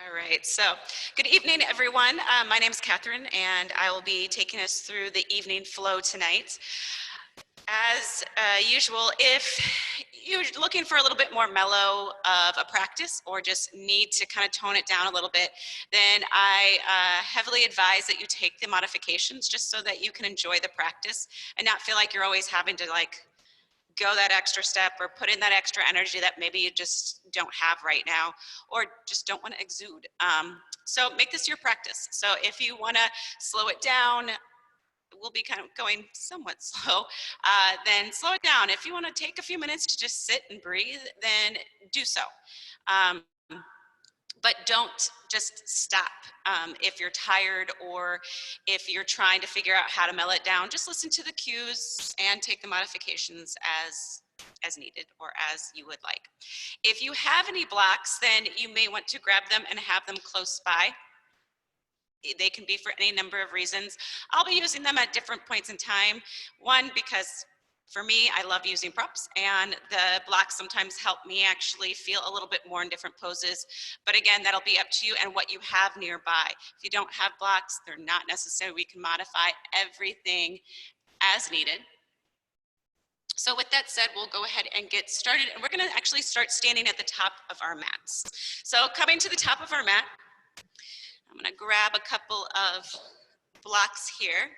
All right, so good evening, everyone. My name is Catherine, and I will be taking us through the evening flow tonight. As usual, if you're looking for a little bit more mellow of a practice or just need to kind of tone it down a little bit, then I heavily advise that you take the modifications just so that you can enjoy the practice and not feel like you're always having to go that extra step or put in that extra energy that maybe you just don't have right now or just don't want to exude. So make this your practice. So if you want to slow it down, we'll be kind of going somewhat slow, then slow it down. If you want to take a few minutes to just sit and breathe, then do so. But don't just stop. If you're tired or if you're trying to figure out how to mellow it down, just listen to the cues and take the modifications as needed or as you would like. If you have any blocks, then you may want to grab them and have them close by. They can be for any number of reasons. I'll be using them at different points in time. One, because for me, I love using props, and the blocks sometimes help me actually feel a little bit more in different poses. But again, that'll be up to you and what you have nearby. If you don't have blocks, they're not necessary. We can modify everything as needed. So with that said, we'll go ahead and get started, and we're going to actually start standing at the top of our mats. So coming to the top of our mat, I'm going to grab a couple of blocks here.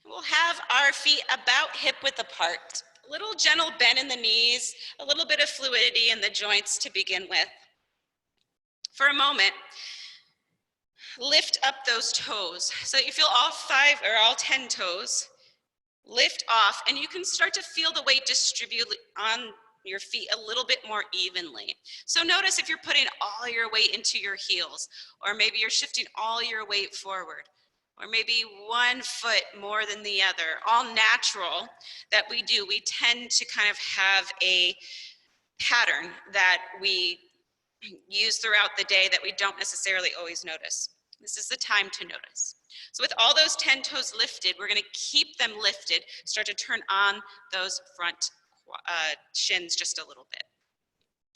We'll have our feet about hip width apart, a little gentle bend in the knees, a little bit of fluidity in the joints to begin with. For a moment, lift up those toes. So you feel all 5 or all 10 toes lift off, and you can start to feel the weight distribute on your feet a little bit more evenly. So notice if you're putting all your weight into your heels, or maybe you're shifting all your weight forward, or maybe one foot more than the other, all natural that we do. We tend to kind of have a pattern that we use throughout the day that we don't necessarily always notice. This is the time to notice. So with all those 10 toes lifted, we're going to keep them lifted, start to turn on those front shins just a little bit.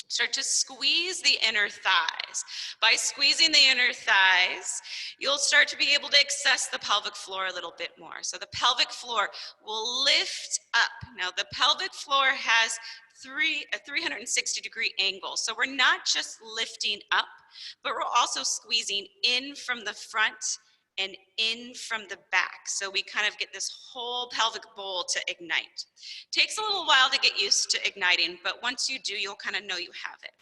Start to squeeze the inner thighs. By squeezing the inner thighs, you'll start to be able to access the pelvic floor a little bit more. So the pelvic floor will lift up. Now the pelvic floor has a 360-degree angle. So we're not just lifting up, but we're also squeezing in from the front and in from the back. So we kind of get this whole pelvic bowl to ignite. Takes a little while to get used to igniting, but once you do, you'll kind of know you have it.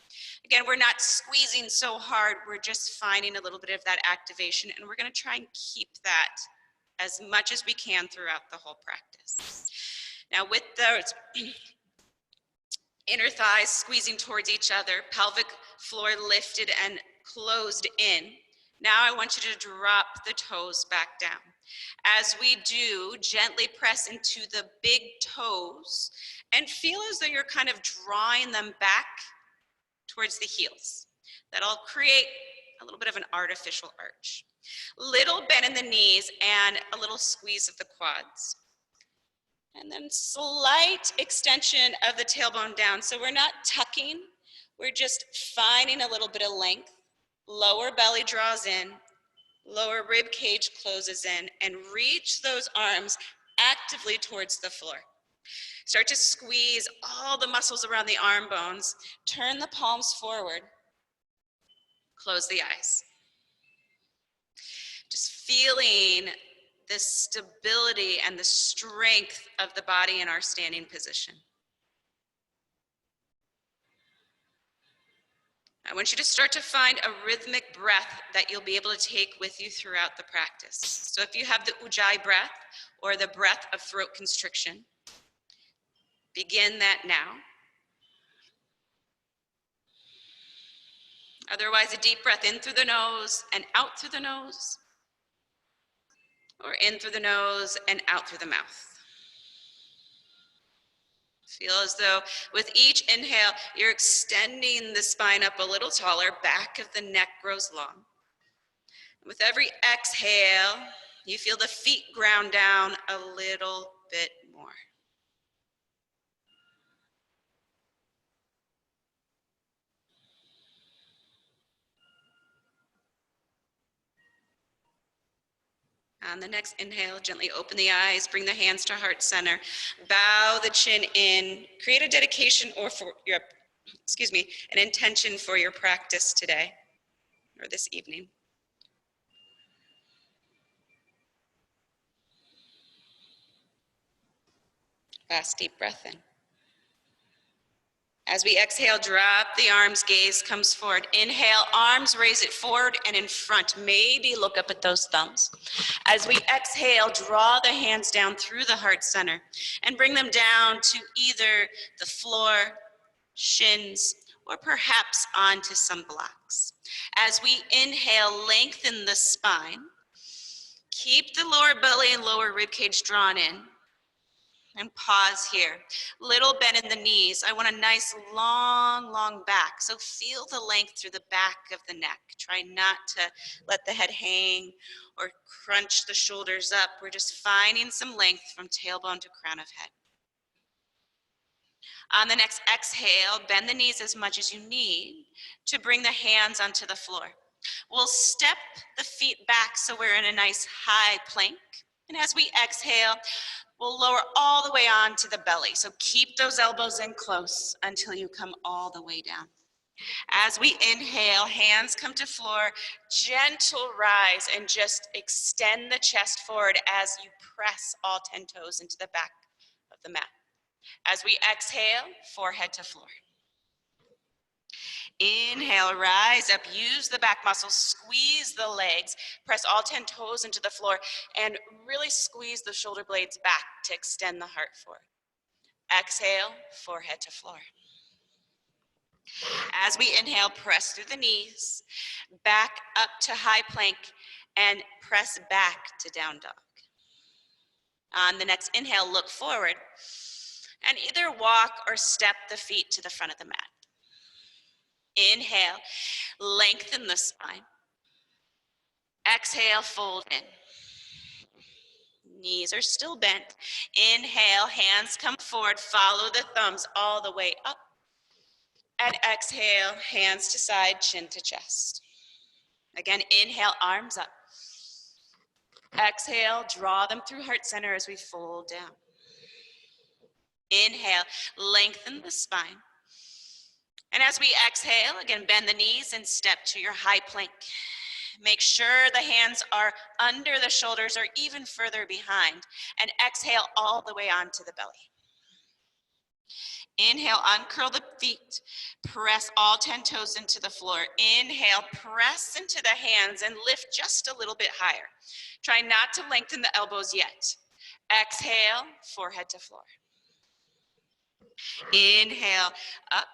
Again, we're not squeezing so hard, we're just finding a little bit of that activation, and we're gonna try and keep that as much as we can throughout the whole practice. Now with those inner thighs squeezing towards each other, pelvic floor lifted and closed in, now I want you to drop the toes back down. As we do, gently press into the big toes and feel as though you're kind of drawing them back towards the heels. That'll create a little bit of an artificial arch. Little bend in the knees and a little squeeze of the quads. And then slight extension of the tailbone down. So we're not tucking, we're just finding a little bit of length. Lower belly draws in, lower rib cage closes in, and reach those arms actively towards the floor. Start to squeeze all the muscles around the arm bones. Turn the palms forward. Close the eyes. Just feeling the stability and the strength of the body in our standing position. I want you to start to find a rhythmic breath that you'll be able to take with you throughout the practice. So if you have the Ujjayi breath or the breath of throat constriction, begin that now. Otherwise, a deep breath in through the nose and out through the nose, or in through the nose and out through the mouth. Feel as though with each inhale, you're extending the spine up a little taller, back of the neck grows long. With every exhale, you feel the feet ground down a little bit more. On the next inhale, gently open the eyes, bring the hands to heart center, bow the chin in, create a dedication or for your, an intention for your practice today or this evening. Last deep breath in. As we exhale, drop the arms, gaze comes forward. Inhale, arms, raise it forward and in front. Maybe look up at those thumbs. As we exhale, draw the hands down through the heart center and bring them down to either the floor, shins, or perhaps onto some blocks. As we inhale, lengthen the spine. Keep the lower belly and lower rib cage drawn in. And pause here. Little bend in the knees. I want a nice long back. So feel the length through the back of the neck. Try not to let the head hang or crunch the shoulders up. We're just finding some length from tailbone to crown of head. On the next exhale, bend the knees as much as you need to bring the hands onto the floor. We'll step the feet back so we're in a nice high plank. And as we exhale, we'll lower all the way onto the belly. So keep those elbows in close until you come all the way down. As we inhale, hands come to floor, gentle rise, and just extend the chest forward as you press all 10 toes into the back of the mat. As we exhale, forehead to floor. Inhale, rise up, use the back muscles, squeeze the legs, press all 10 toes into the floor, and really squeeze the shoulder blades back to extend the heart forward. Exhale, forehead to floor. As we inhale, press through the knees, back up to high plank, and press back to down dog. On the next inhale, look forward, and either walk or step the feet to the front of the mat. Inhale, lengthen the spine. Exhale, fold in. Knees are still bent. Inhale, hands come forward, follow the thumbs all the way up. And exhale, hands to side, chin to chest. Again, inhale, arms up. Exhale, draw them through heart center as we fold down. Inhale, lengthen the spine. And as we exhale, again, bend the knees and step to your high plank. Make sure the hands are under the shoulders or even further behind. And exhale all the way onto the belly. Inhale, uncurl the feet. Press all 10 toes into the floor. Inhale, press into the hands and lift just a little bit higher. Try not to lengthen the elbows yet. Exhale, forehead to floor. Inhale, up.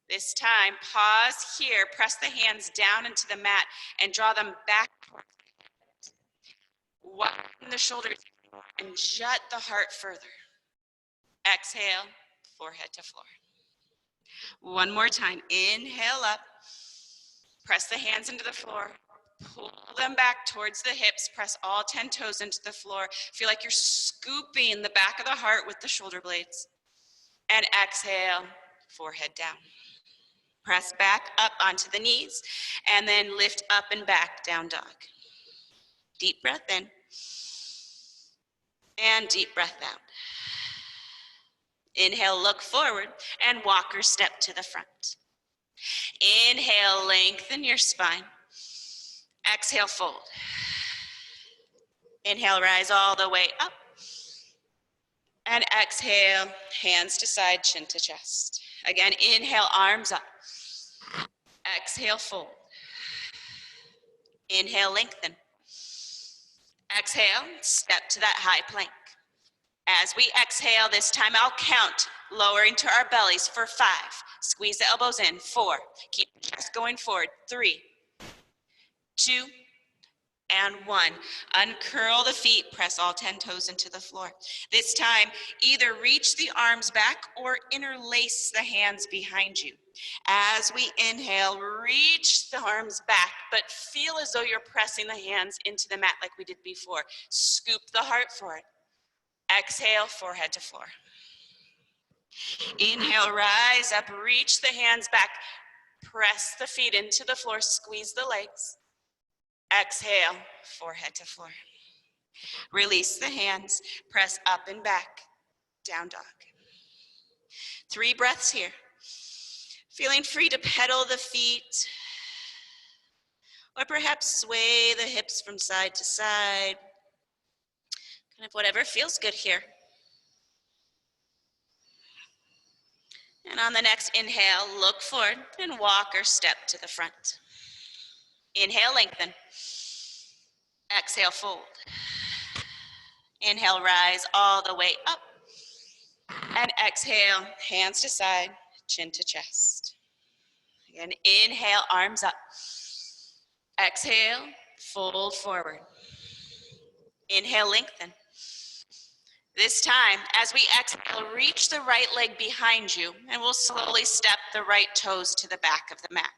This time, pause here, press the hands down into the mat and draw them back. Widen the shoulders and jut the heart further. Exhale, forehead to floor. One more time, inhale up, press the hands into the floor, pull them back towards the hips, press all 10 toes into the floor. Feel like you're scooping the back of the heart with the shoulder blades. And exhale, forehead down. Press back up onto the knees, and then lift up and back, down dog. Deep breath in, and deep breath out. Inhale, look forward, and walk or step to the front. Inhale, lengthen your spine. Exhale, fold. Inhale, rise all the way up. And exhale, hands to side, chin to chest. Again, inhale, arms up. Exhale, fold. Inhale, lengthen. Exhale, step to that high plank. As we exhale, this time I'll count, lowering to our bellies for 5. Squeeze the elbows in, 4. Keep the chest going forward, 3, 2, and 1. Uncurl the feet, press all 10 toes into the floor. This time, either reach the arms back or interlace the hands behind you. As we inhale, reach the arms back, but feel as though you're pressing the hands into the mat like we did before. Scoop the heart forward. Exhale, forehead to floor. Inhale, rise up, reach the hands back, press the feet into the floor, squeeze the legs. Exhale, forehead to floor. Release the hands, press up and back, down dog. 3 breaths here. Feeling free to pedal the feet, or perhaps sway the hips from side to side. Kind of whatever feels good here. And on the next inhale, look forward and walk or step to the front. Inhale, lengthen. Exhale, fold. Inhale, rise all the way up. And exhale, hands to side, chin to chest. Again, inhale, arms up. Exhale, fold forward. Inhale, lengthen. This time, as we exhale, reach the right leg behind you, and we'll slowly step the right toes to the back of the mat.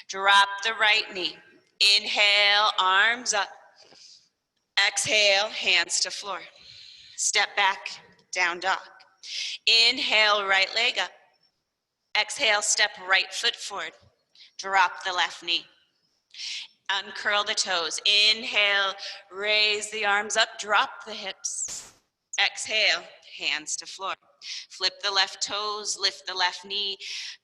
Drop the right knee. Inhale, arms up. Exhale, hands to floor. Step back, down dog. Inhale, right leg up. Exhale, step right foot forward. Drop the left knee. Uncurl the toes. Inhale, raise the arms up, drop the hips. Exhale, hands to floor. Flip the left toes, lift the left knee,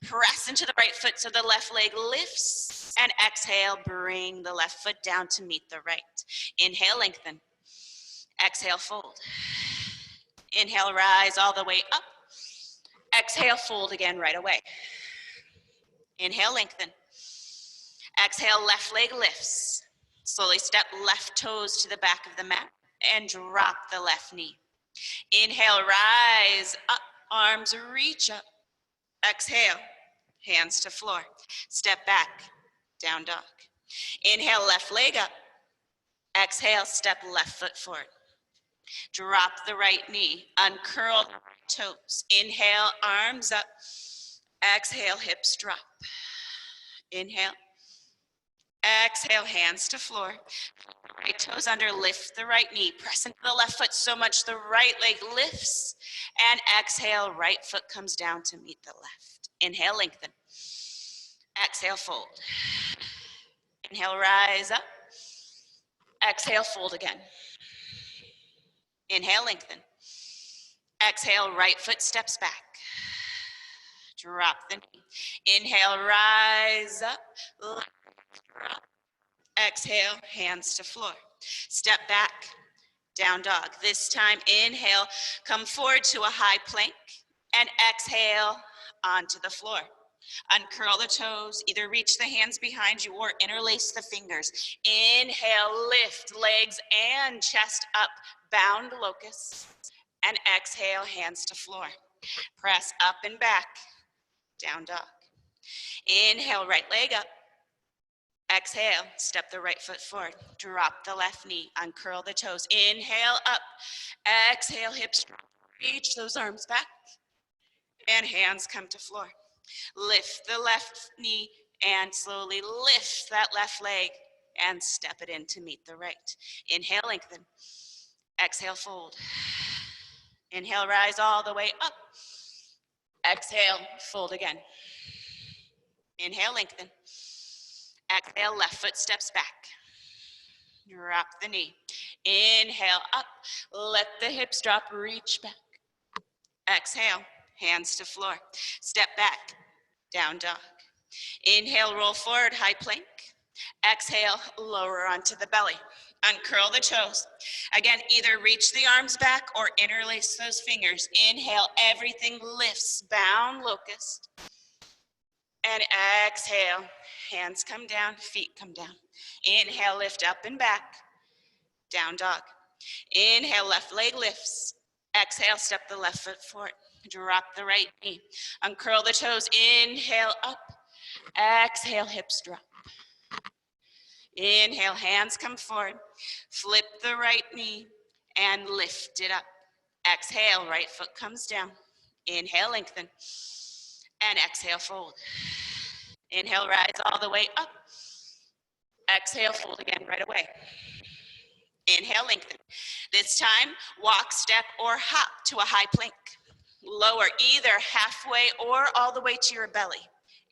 press into the right foot so the left leg lifts, and exhale, bring the left foot down to meet the right. Inhale, lengthen. Exhale, fold. Inhale, rise all the way up. Exhale, fold again right away. Inhale, lengthen. Exhale, left leg lifts. Slowly step left toes to the back of the mat and drop the left knee. Inhale, rise up, arms reach up. Exhale, hands to floor. Step back, down dog. Inhale, left leg up. Exhale, step left foot forward. Drop the right knee, uncurl the right toes. Inhale, arms up. Exhale, hips drop. Inhale. Exhale, hands to floor. Right toes under, lift the right knee. Press into the left foot so much the right leg lifts. And exhale, right foot comes down to meet the left. Inhale, lengthen. Exhale, fold. Inhale, rise up. Exhale, fold again. Inhale, lengthen. Exhale, right foot steps back. Drop the knee. Inhale, rise up. Drop. Exhale, hands to floor. Step back, down dog. This time, inhale, come forward to a high plank, and exhale onto the floor. Uncurl the toes, either reach the hands behind you or interlace the fingers. Inhale, lift legs and chest up, bound locust. And exhale, hands to floor. Press up and back, down dog. Inhale, right leg up. Exhale, step the right foot forward. Drop the left knee, uncurl the toes. Inhale, up. Exhale, hips drop. Reach those arms back. And hands come to floor. Lift the left knee and slowly lift that left leg and step it in to meet the right. Inhale, lengthen. Exhale, fold. Inhale, rise all the way up. Exhale, fold again. Inhale, lengthen. Exhale, left foot steps back. Drop the knee. Inhale, up. Let the hips drop, reach back. Exhale, hands to floor. Step back, down dog. Inhale, roll forward, high plank. Exhale, lower onto the belly. Uncurl the toes. Again, either reach the arms back or interlace those fingers. Inhale, everything lifts, bound locust. And exhale, hands come down, feet come down. Inhale, lift up and back, down dog. Inhale, left leg lifts. Exhale, step the left foot forward. Drop the right knee. Uncurl the toes. Inhale, up. Exhale, hips drop. Inhale, hands come forward. Flip the right knee and lift it up. Exhale, right foot comes down. Inhale, lengthen. And exhale, fold. Inhale, rise all the way up. Exhale, fold again right away. Inhale, lengthen. This time, walk, step, or hop to a high plank. Lower either halfway or all the way to your belly.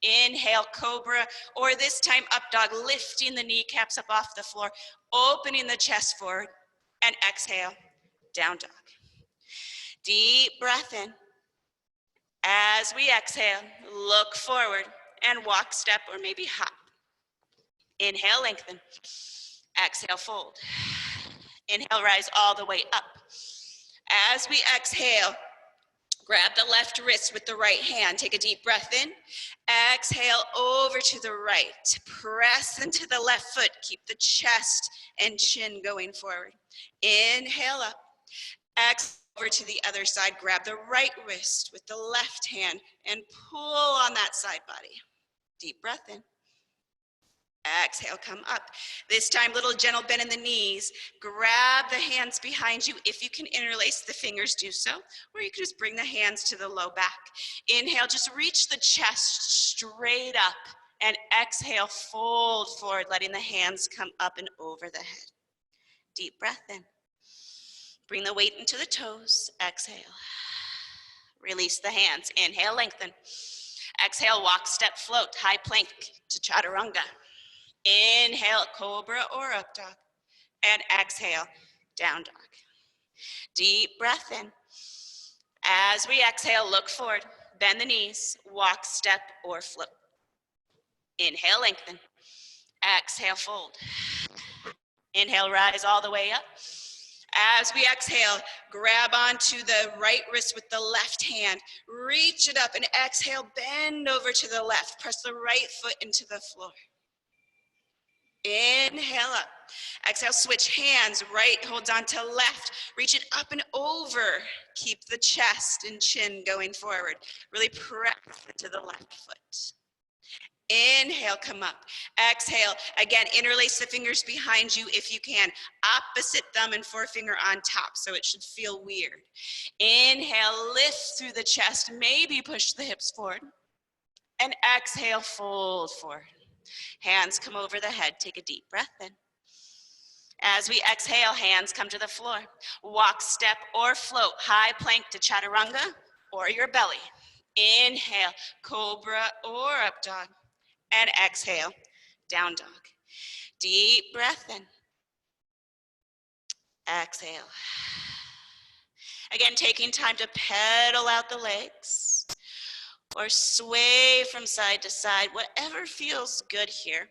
Inhale, cobra, or this time up dog, lifting the kneecaps up off the floor, opening the chest forward. and exhale, down dog. Deep breath in. As we exhale, look forward and walk, step, or maybe hop. Inhale, lengthen. Exhale, fold. Inhale, rise all the way up. As we exhale, grab the left wrist with the right hand. Take a deep breath in. Exhale over to the right. Press into the left foot. Keep the chest and chin going forward. Inhale up. Exhale over to the other side. Grab the right wrist with the left hand and pull on that side body. Deep breath in. Exhale, come up. This time, little gentle bend in the knees. Grab the hands behind you. If you can interlace the fingers, do so. Or you can just bring the hands to the low back. Inhale, just reach the chest straight up. And exhale, fold forward, letting the hands come up and over the head. Deep breath in. Bring the weight into the toes. Exhale. Release the hands. Inhale, lengthen. Exhale, walk, step, float, high plank to chaturanga. Inhale, cobra or up dog. And exhale, down dog. Deep breath in. As we exhale, look forward. Bend the knees, walk, step, or float. Inhale, lengthen. Exhale, fold. Inhale, rise all the way up. As we exhale, grab onto the right wrist with the left hand. Reach it up and exhale, bend over to the left. Press the right foot into the floor. Inhale up. Exhale, switch hands. Right holds on to left. Reach it up and over. Keep the chest and chin going forward. Really press into the left foot. Inhale, come up. Exhale, again, interlace the fingers behind you if you can. Opposite thumb and forefinger on top, so it should feel weird. Inhale, lift through the chest. Maybe push the hips forward. And exhale, fold forward. Hands come over the head. Take a deep breath in. As we exhale, hands come to the floor. Walk, step, or float. High plank to chaturanga or your belly. Inhale, cobra or up dog. And exhale, down dog. Deep breath in. Exhale. Again, taking time to pedal out the legs or sway from side to side, whatever feels good here.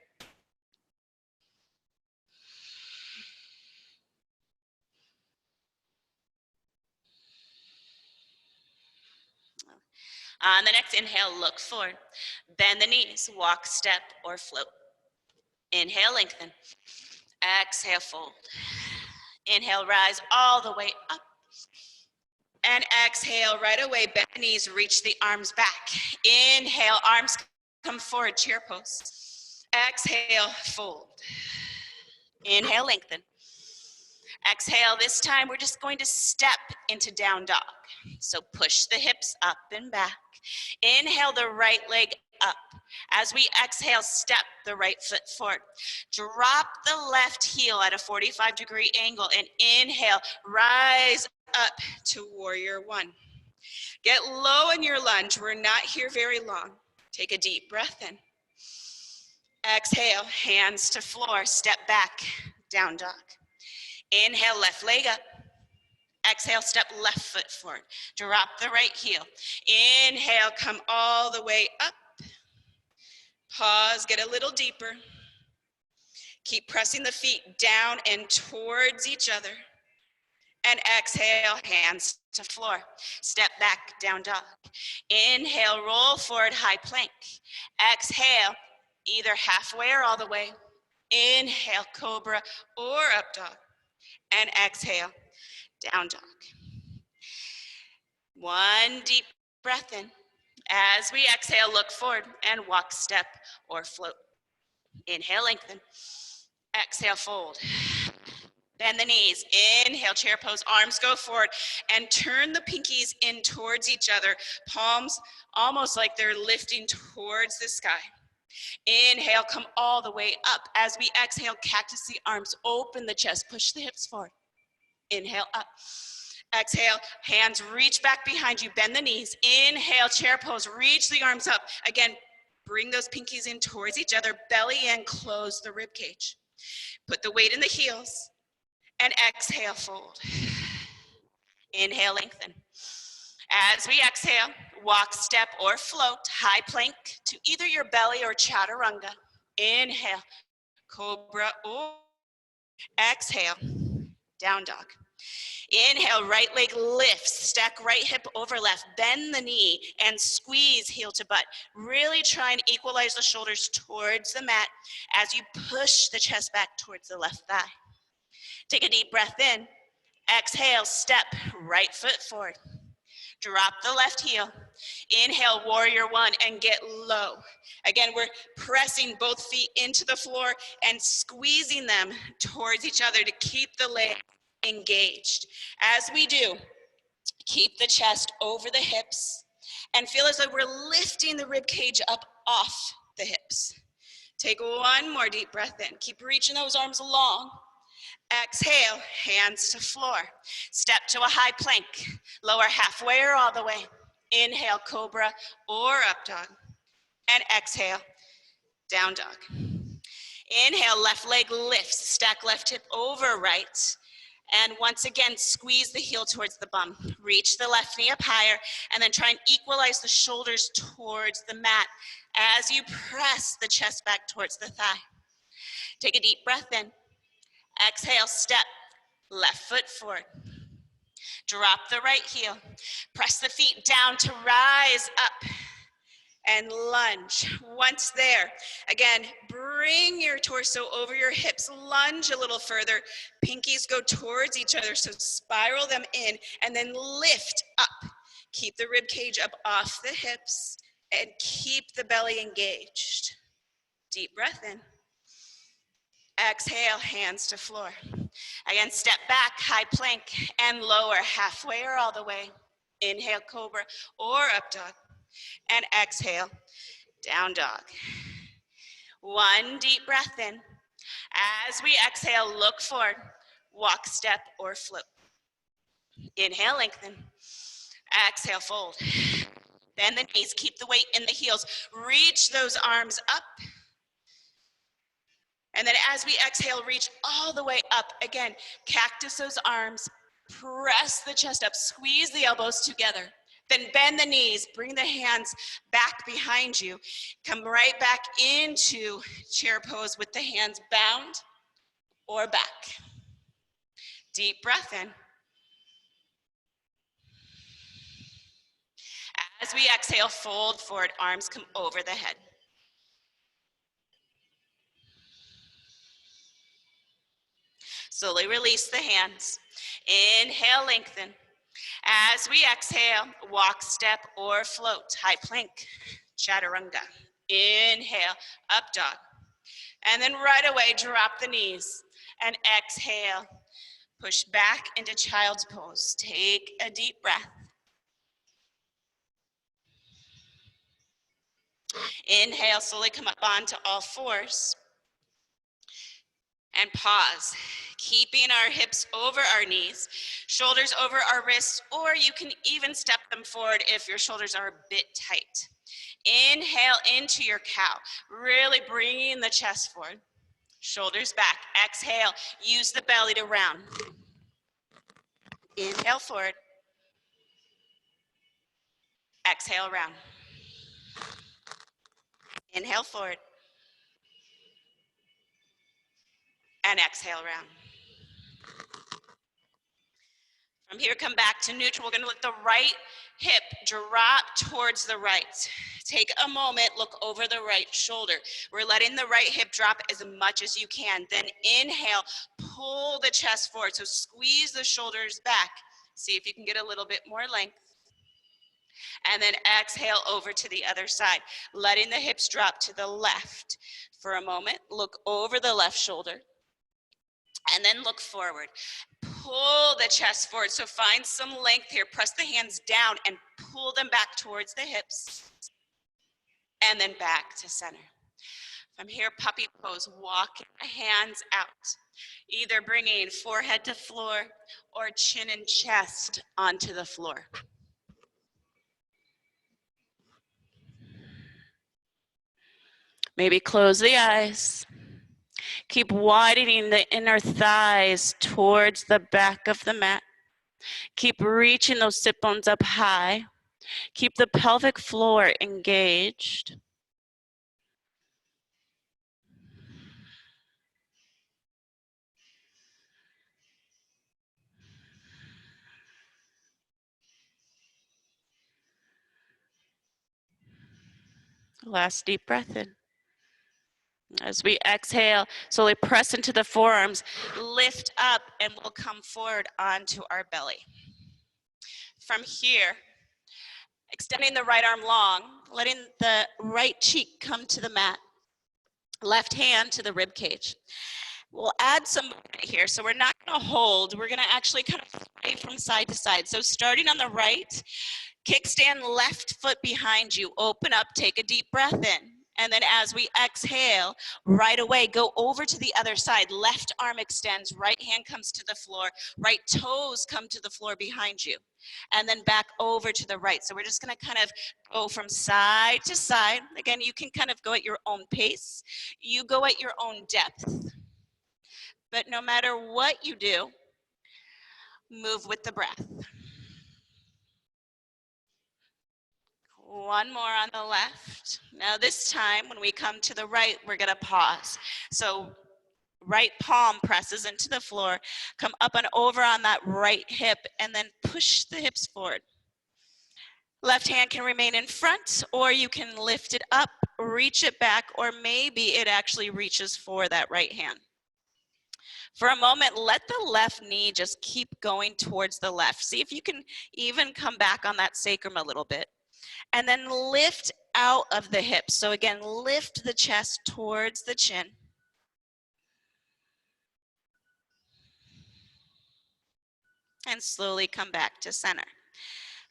On the next inhale, look forward. Bend the knees, walk, step, or float. Inhale, lengthen. Exhale, fold. Inhale, rise all the way up. And exhale, right away, bend the knees, reach the arms back. Inhale, arms come forward, chair pose. Exhale, fold. Inhale, lengthen. Exhale, this time we're just going to step into down dog. So push the hips up and back. Inhale the right leg up. As we exhale, step the right foot forward. Drop the left heel at a 45-degree angle and inhale, rise up to warrior one. Get low in your lunge. We're not here very long. Take a deep breath in. Exhale, hands to floor, step back, down dog. Inhale, left leg up. Exhale, step left foot forward. Drop the right heel. Inhale, come all the way up. Pause, get a little deeper. Keep pressing the feet down and towards each other. And exhale, hands to floor. Step back, down dog. Inhale, roll forward, high plank. Exhale, either halfway or all the way. Inhale, cobra or up dog. And exhale, down dog. One deep breath in. As we exhale, look forward and walk, step, or float. Inhale, lengthen. Exhale, fold. Bend the knees. Inhale, chair pose. Arms go forward and turn the pinkies in towards each other. Palms almost like they're lifting towards the sky. Inhale, come all the way up. As we exhale, cactus the arms, open the chest, push the hips forward. Inhale, up. Exhale, hands reach back behind you, bend the knees. Inhale, chair pose, reach the arms up. Again, bring those pinkies in towards each other, belly in, close the rib cage. Put the weight in the heels. And exhale, fold. Inhale, lengthen. As we exhale, walk, step, or float, high plank to either your belly or chaturanga. Inhale, cobra, or exhale, down dog. Inhale, right leg lifts, stack right hip over left, bend the knee and squeeze heel to butt. Really try and equalize the shoulders towards the mat as you push the chest back towards the left thigh. Take a deep breath in. Exhale, step right foot forward. Drop the left heel. Inhale, warrior one, and get low. Again, we're pressing both feet into the floor and squeezing them towards each other to keep the leg engaged. As we do, keep the chest over the hips and feel as though we're lifting the rib cage up off the hips. Take one more deep breath in. Keep reaching those arms long. Exhale, hands to floor. Step to a high plank. Lower halfway or all the way. Inhale, cobra or up dog. And exhale, down dog. Inhale, left leg lifts. Stack left hip over right. And once again, squeeze the heel towards the bum. Reach the left knee up higher, and then try and equalize the shoulders towards the mat as you press the chest back towards the thigh. Take a deep breath in. Exhale, step, left foot forward. Drop the right heel. Press the feet down to rise up and lunge. Once there, again, bring your torso over your hips. Lunge a little further. Pinkies go towards each other, so spiral them in and then lift up. Keep the rib cage up off the hips and keep the belly engaged. Deep breath in. Exhale, hands to floor. Again, step back, high plank, and lower, halfway or all the way. Inhale, cobra or up dog. And exhale, down dog. One deep breath in. As we exhale, look forward. Walk, step, or float. Inhale, lengthen. Exhale, fold. Bend the knees, keep the weight in the heels. Reach those arms up. And then as we exhale, reach all the way up. Again, cactus those arms, press the chest up, squeeze the elbows together. Then bend the knees, bring the hands back behind you. Come right back into chair pose with the hands bound or back. Deep breath in. As we exhale, fold forward, arms come over the head. Slowly release the hands. Inhale, lengthen. As we exhale, walk, step, or float. High plank, chaturanga. Inhale, up dog. And then right away, drop the knees. And exhale, push back into child's pose. Take a deep breath. Inhale, slowly come up onto all fours. And pause, keeping our hips over our knees, shoulders over our wrists, or you can even step them forward if your shoulders are a bit tight. Inhale into your cow, really bringing the chest forward. Shoulders back. Exhale, use the belly to round. Inhale forward. Exhale, round. Inhale forward. And exhale, round. From here, come back to neutral. We're going to let the right hip drop towards the right. Take a moment, look over the right shoulder. We're letting the right hip drop as much as you can. Then inhale, pull the chest forward. So squeeze the shoulders back. See if you can get a little bit more length. And then exhale over to the other side, letting the hips drop to the left. For a moment, look over the left shoulder. And then look forward. Pull the chest forward. So find some length here. Press the hands down and pull them back towards the hips. And then back to center. From here, puppy pose. Walk hands out. Either bringing forehead to floor or chin and chest onto the floor. Maybe close the eyes. Keep widening the inner thighs towards the back of the mat. Keep reaching those sit bones up high. Keep the pelvic floor engaged. Last deep breath in. As we exhale, slowly press into the forearms, lift up, and we'll come forward onto our belly. From here, extending the right arm long, letting the right cheek come to the mat, left hand to the rib cage. We'll add some movement here. So we're not going to hold, we're going to actually kind of sway from side to side. So starting on the right, kickstand left foot behind you, open up, take a deep breath in. And then as we exhale, right away, go over to the other side. Left arm extends, right hand comes to the floor, right toes come to the floor behind you. And then back over to the right. So we're just gonna kind of go from side to side. Again, you can kind of go at your own pace. You go at your own depth. But no matter what you do, move with the breath. One more on the left. Now this time, when we come to the right, we're gonna pause. So right palm presses into the floor, come up and over on that right hip, and then push the hips forward. Left hand can remain in front, or you can lift it up, reach it back, or maybe it actually reaches for that right hand. For a moment, let the left knee just keep going towards the left. See if you can even come back on that sacrum a little bit. And then lift out of the hips. So again, lift the chest towards the chin. And slowly come back to center.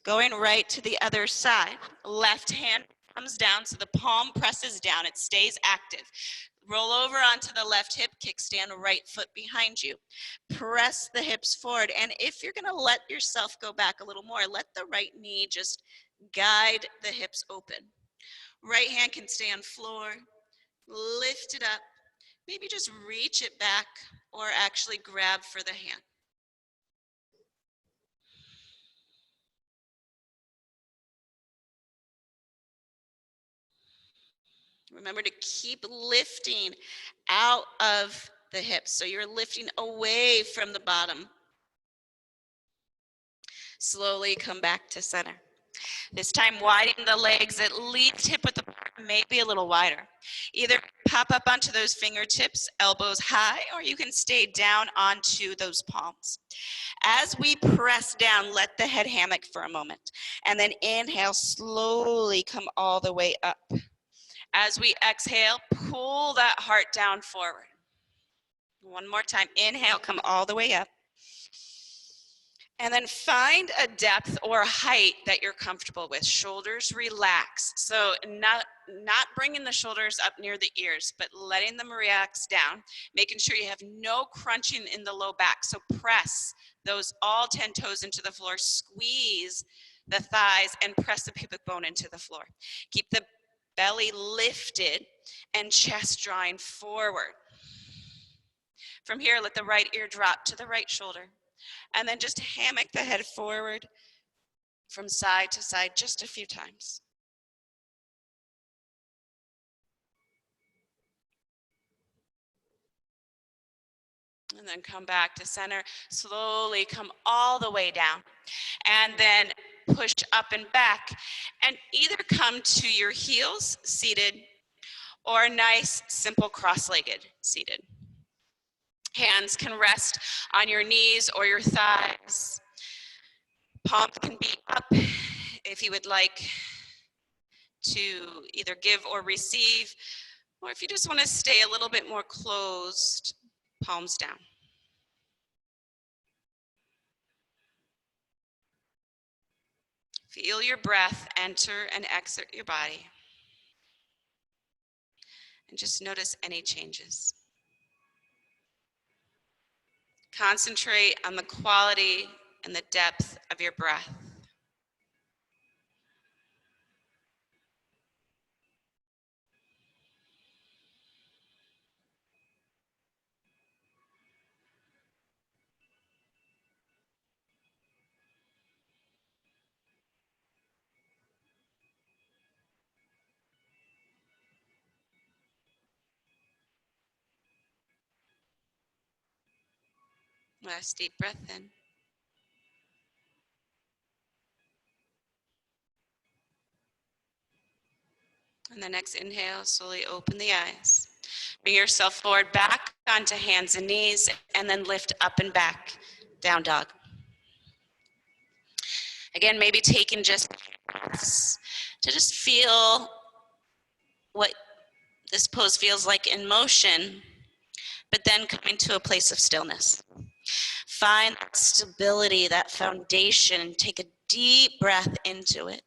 Going right to the other side. Left hand comes down so the palm presses down. It stays active. Roll over onto the left hip, kickstand right foot behind you. Press the hips forward. And if you're going to let yourself go back a little more, let the right knee just guide the hips open. Right hand can stay on floor. Lift it up. Maybe just reach it back or actually grab for the hand. Remember to keep lifting out of the hips. So you're lifting away from the bottom. Slowly come back to center. This time widen the legs at least hip width apart, maybe a little wider. Either pop up onto those fingertips, elbows high, or you can stay down onto those palms. As we press down, let the head hammock for a moment. And then inhale, slowly come all the way up. As we exhale, pull that heart down forward. One more time, inhale, come all the way up. And then find a depth or height that you're comfortable with. Shoulders relax. So not bringing the shoulders up near the ears, but letting them relax down, making sure you have no crunching in the low back. So press those all 10 toes into the floor, squeeze the thighs and press the pubic bone into the floor. Keep the belly lifted and chest drawing forward. From here, let the right ear drop to the right shoulder. And then just hammock the head forward from side to side just a few times. And then come back to center. Slowly come all the way down. And then push up and back. And either come to your heels, seated, or nice, simple cross-legged, seated. Hands can rest on your knees or your thighs. Palms can be up if you would like to either give or receive, or if you just want to stay a little bit more closed, palms down. Feel your breath enter and exit your body. And just notice any changes. Concentrate on the quality and the depth of your breath. Last deep breath in. And the next inhale, slowly open the eyes. Bring yourself forward, back onto hands and knees, and then lift up and back, down dog. Again, maybe taking just breaths to just feel what this pose feels like in motion, but then coming to a place of stillness. Find that stability, that foundation. Take a deep breath into it.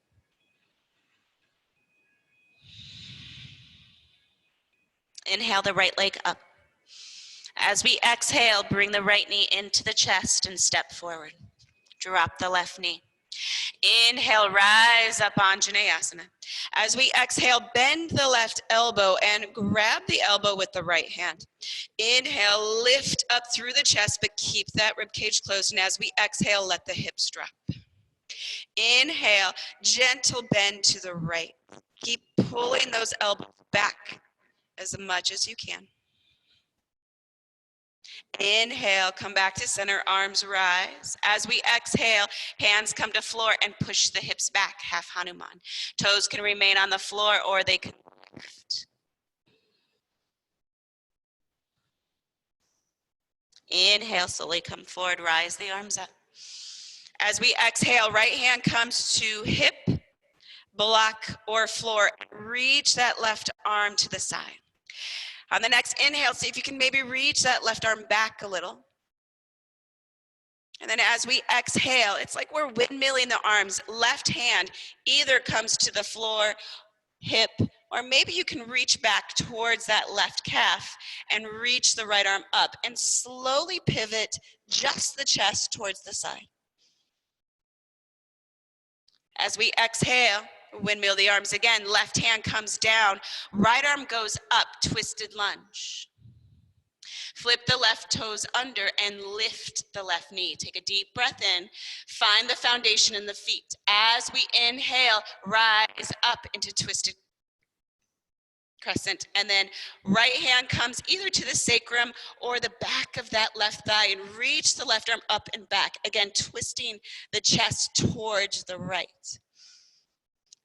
Inhale the right leg up. As we exhale, bring the right knee into the chest and step forward. Drop the left knee. Inhale, rise up, Anjaneyasana. As we exhale, bend the left elbow and grab the elbow with the right hand. Inhale, lift up through the chest, but keep that rib cage closed. And as we exhale, let the hips drop. Inhale, gentle bend to the right. Keep pulling those elbows back as much as you can. Inhale, come back to center, arms rise. As we exhale, hands come to floor and push the hips back, half Hanuman. Toes can remain on the floor or they can lift. Inhale, slowly come forward, rise the arms up. As we exhale, right hand comes to hip, block, or floor. Reach that left arm to the side. On the next inhale, see if you can maybe reach that left arm back a little. And then as we exhale, it's like we're windmilling the arms. Left hand either comes to the floor, hip, or maybe you can reach back towards that left calf and reach the right arm up and slowly pivot just the chest towards the side. As we exhale, windmill the arms again. Left hand comes down, right arm goes up, twisted lunge. Flip the left toes under and lift the left knee. Take a deep breath in. Find the foundation in the feet. As we inhale, rise up into twisted crescent. And then right hand comes either to the sacrum or the back of that left thigh and reach the left arm up and back. Again, twisting the chest towards the right.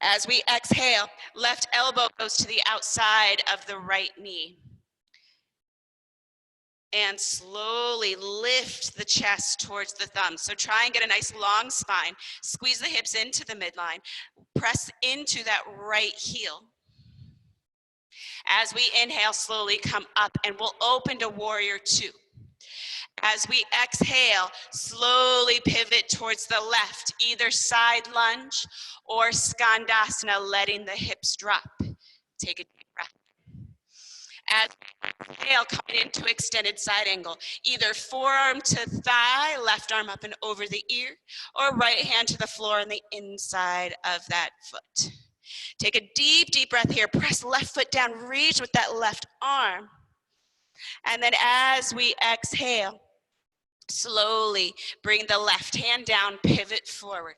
As we exhale, left elbow goes to the outside of the right knee. And slowly lift the chest towards the thumb. So try and get a nice long spine. Squeeze the hips into the midline. Press into that right heel. As we inhale, slowly come up and we'll open to warrior two. As we exhale, slowly pivot towards the left, either side lunge or skandasana, letting the hips drop. Take a deep breath. As we exhale, coming into extended side angle, either forearm to thigh, left arm up and over the ear, or right hand to the floor on the inside of that foot. Take a deep, deep breath here. Press left foot down, reach with that left arm. And then as we exhale, slowly bring the left hand down, pivot forward.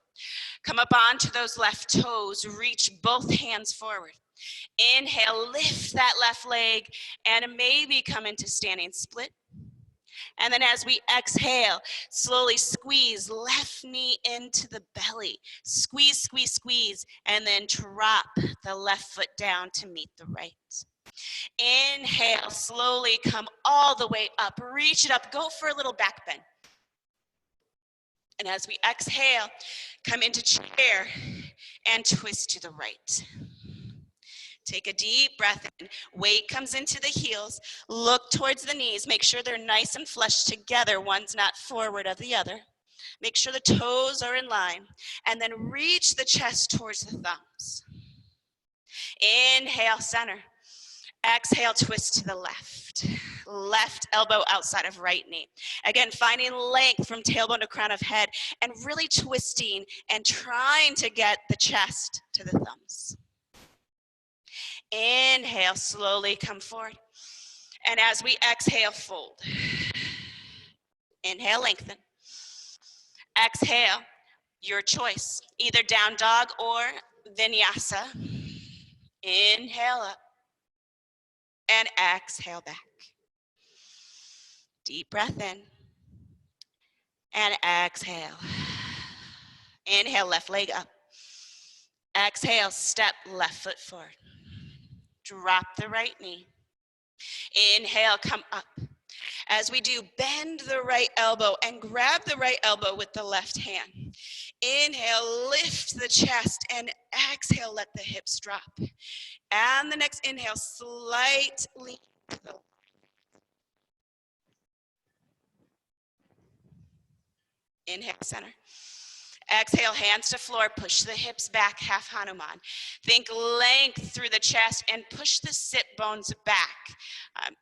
Come up onto those left toes, reach both hands forward. Inhale, lift that left leg and maybe come into standing split. And then as we exhale, slowly squeeze left knee into the belly. Squeeze, squeeze, squeeze, and then drop the left foot down to meet the right. Inhale, slowly come all the way up. Reach it up, go for a little back bend. And as we exhale, come into chair and twist to the right. Take a deep breath in. Weight comes into the heels. Look towards the knees. Make sure they're nice and flush together. One's not forward of the other. Make sure the toes are in line. And then reach the chest towards the thumbs. Inhale, center. Exhale, twist to the left. Left elbow outside of right knee. Again, finding length from tailbone to crown of head and really twisting and trying to get the chest to the thumbs. Inhale, slowly come forward. And as we exhale, fold. Inhale, lengthen. Exhale, your choice. Either down dog or vinyasa. Inhale up. And exhale back. Deep breath in. And exhale. Inhale, left leg up. Exhale, step left foot forward. Drop the right knee. Inhale, come up. As we do, bend the right elbow and grab the right elbow with the left hand. Inhale, lift the chest, and exhale, let the hips drop. And the next inhale, slightly to the left. Inhale, center. Exhale, hands to floor, push the hips back, half Hanuman. Think length through the chest and push the sit bones back.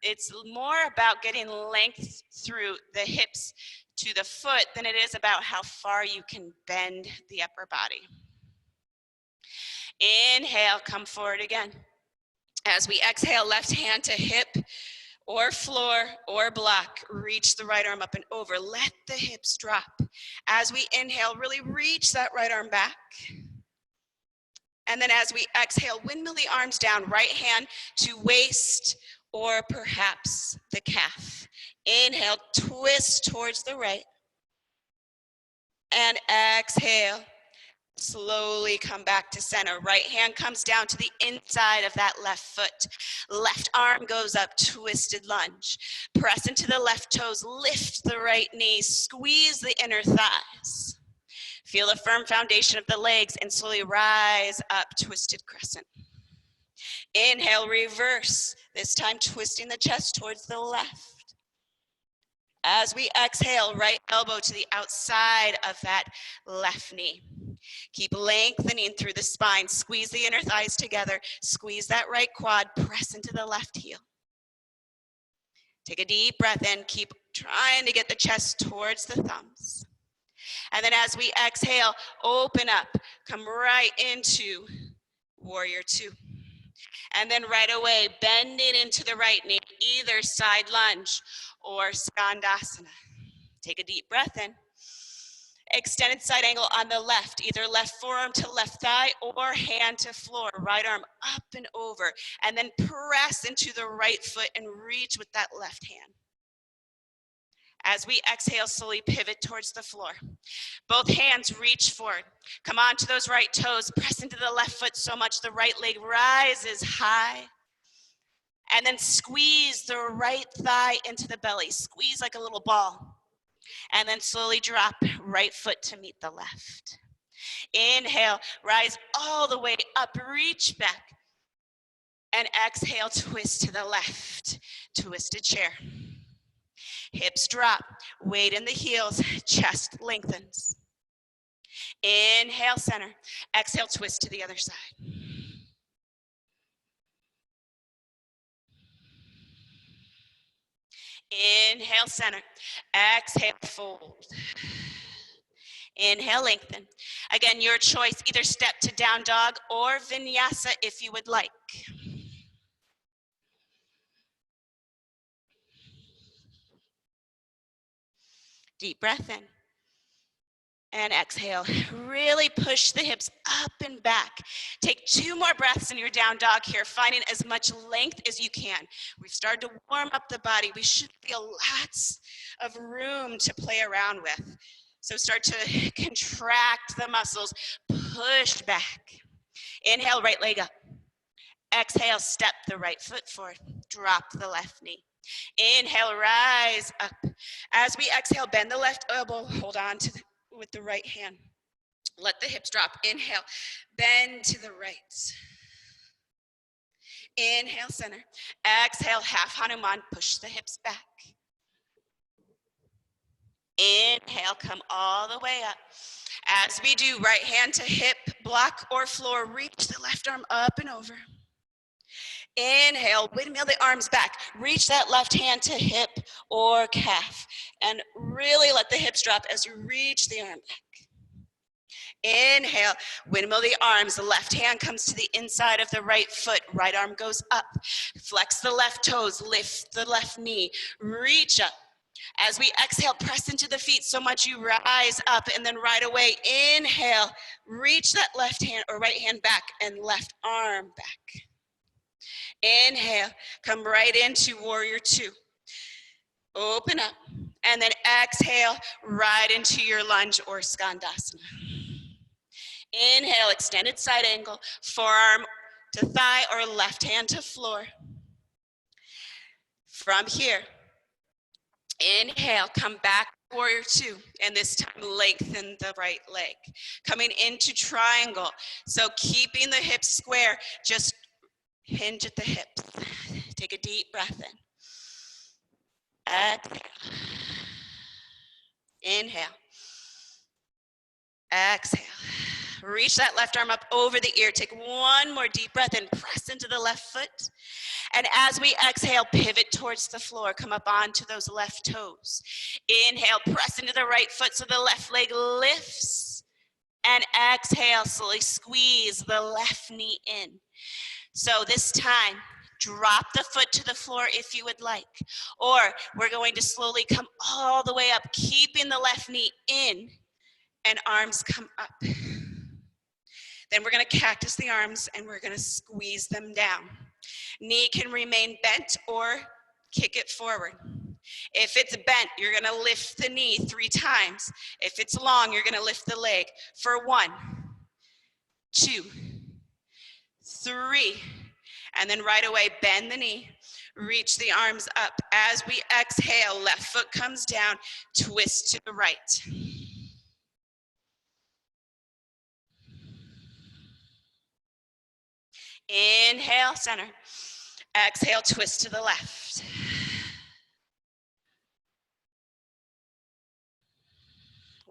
It's more about getting length through the hips to the foot than it is about how far you can bend the upper body. Inhale, come forward again. As we exhale, left hand to hip or floor or block, reach the right arm up and over. Let the hips drop. As we inhale, really reach that right arm back. And then as we exhale, windmill the arms down, right hand to waist or perhaps the calf. Inhale, twist towards the right. And exhale, slowly come back to center. Right hand comes down to the inside of that left foot. Left arm goes up, twisted lunge. Press into the left toes, lift the right knee, squeeze the inner thighs. Feel the firm foundation of the legs and slowly rise up, twisted crescent. Inhale, reverse, this time twisting the chest towards the left. As we exhale, right elbow to the outside of that left knee. Keep lengthening through the spine. Squeeze the inner thighs together. Squeeze that right quad. Press into the left heel. Take a deep breath in. Keep trying to get the chest towards the thumbs. And then as we exhale, open up. Come right into warrior two. And then right away, bending into the right knee, either side lunge or skandasana. Take a deep breath in. Extended side angle on the left, either left forearm to left thigh or hand to floor, right arm up and over, and then press into the right foot and reach with that left hand. As we exhale, slowly pivot towards the floor. Both hands reach forward. Come onto those right toes, press into the left foot so much the right leg rises high. And then squeeze the right thigh into the belly. Squeeze like a little ball. And then slowly drop right foot to meet the left. Inhale, rise all the way up, reach back. And exhale, twist to the left, twisted chair. Hips drop, weight in the heels, chest lengthens. Inhale, center. Exhale, twist to the other side. Inhale, center. Exhale, fold. Inhale, lengthen. Again, your choice, either step to down dog or vinyasa if you would like. Deep breath in. And exhale. Really push the hips up and back. Take 2 more breaths in your down dog here, finding as much length as you can. We've started to warm up the body. We should feel lots of room to play around with. So start to contract the muscles, push back. Inhale, right leg up. Exhale, step the right foot forward. Drop the left knee. Inhale, rise up. As we exhale, bend the left elbow, hold on to with the right hand. Let the hips drop. Inhale, bend to the right. Inhale, center. Exhale, half Hanuman, push the hips back. Inhale, come all the way up. As we do, right hand to hip, block or floor, reach the left arm up and over. Inhale, windmill the arms back. Reach that left hand to hip or calf. And really let the hips drop as you reach the arm back. Inhale, windmill the arms. The left hand comes to the inside of the right foot. Right arm goes up. Flex the left toes. Lift the left knee. Reach up. As we exhale, press into the feet so much you rise up, and then right away, inhale, reach that left hand or right hand back and left arm back. Inhale, come right into warrior two. Open up. And then exhale, right into your lunge or skandasana. Inhale, extended side angle, forearm to thigh or left hand to floor. From here, inhale, come back, warrior two, and this time lengthen the right leg. Coming into triangle, so keeping the hips square, just hinge at the hips. Take a deep breath in. Exhale. Inhale. Exhale. Reach that left arm up over the ear. Take one more deep breath and press into the left foot. And as we exhale, pivot towards the floor. Come up onto those left toes. Inhale, press into the right foot so the left leg lifts. And exhale, slowly squeeze the left knee in. So this time, drop the foot to the floor if you would like. Or we're going to slowly come all the way up, keeping the left knee in, and arms come up. Then we're going to cactus the arms and we're going to squeeze them down. Knee can remain bent or kick it forward. If it's bent, you're going to lift the knee 3 times. If it's long, you're going to lift the leg for 1, 2, 3. And then right away, bend the knee, reach the arms up. As we exhale, left foot comes down, twist to the right. Inhale, center. Exhale, twist to the left.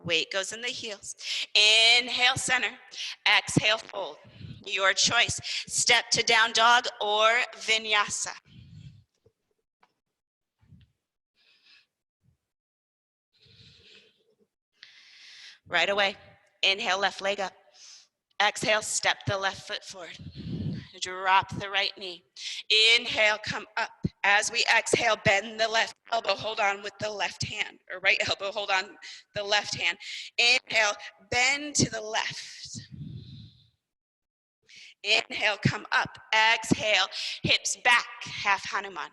Weight goes in the heels. Inhale, center. Exhale, fold. Your choice. Step to down dog or vinyasa. Right away. Inhale, left leg up. Exhale, step the left foot forward. Drop the right knee. Inhale, come up. As we exhale, bend the left elbow, hold on with the left hand, or right elbow, hold on the left hand. Inhale, bend to the left. Inhale, come up. Exhale, hips back, half Hanuman.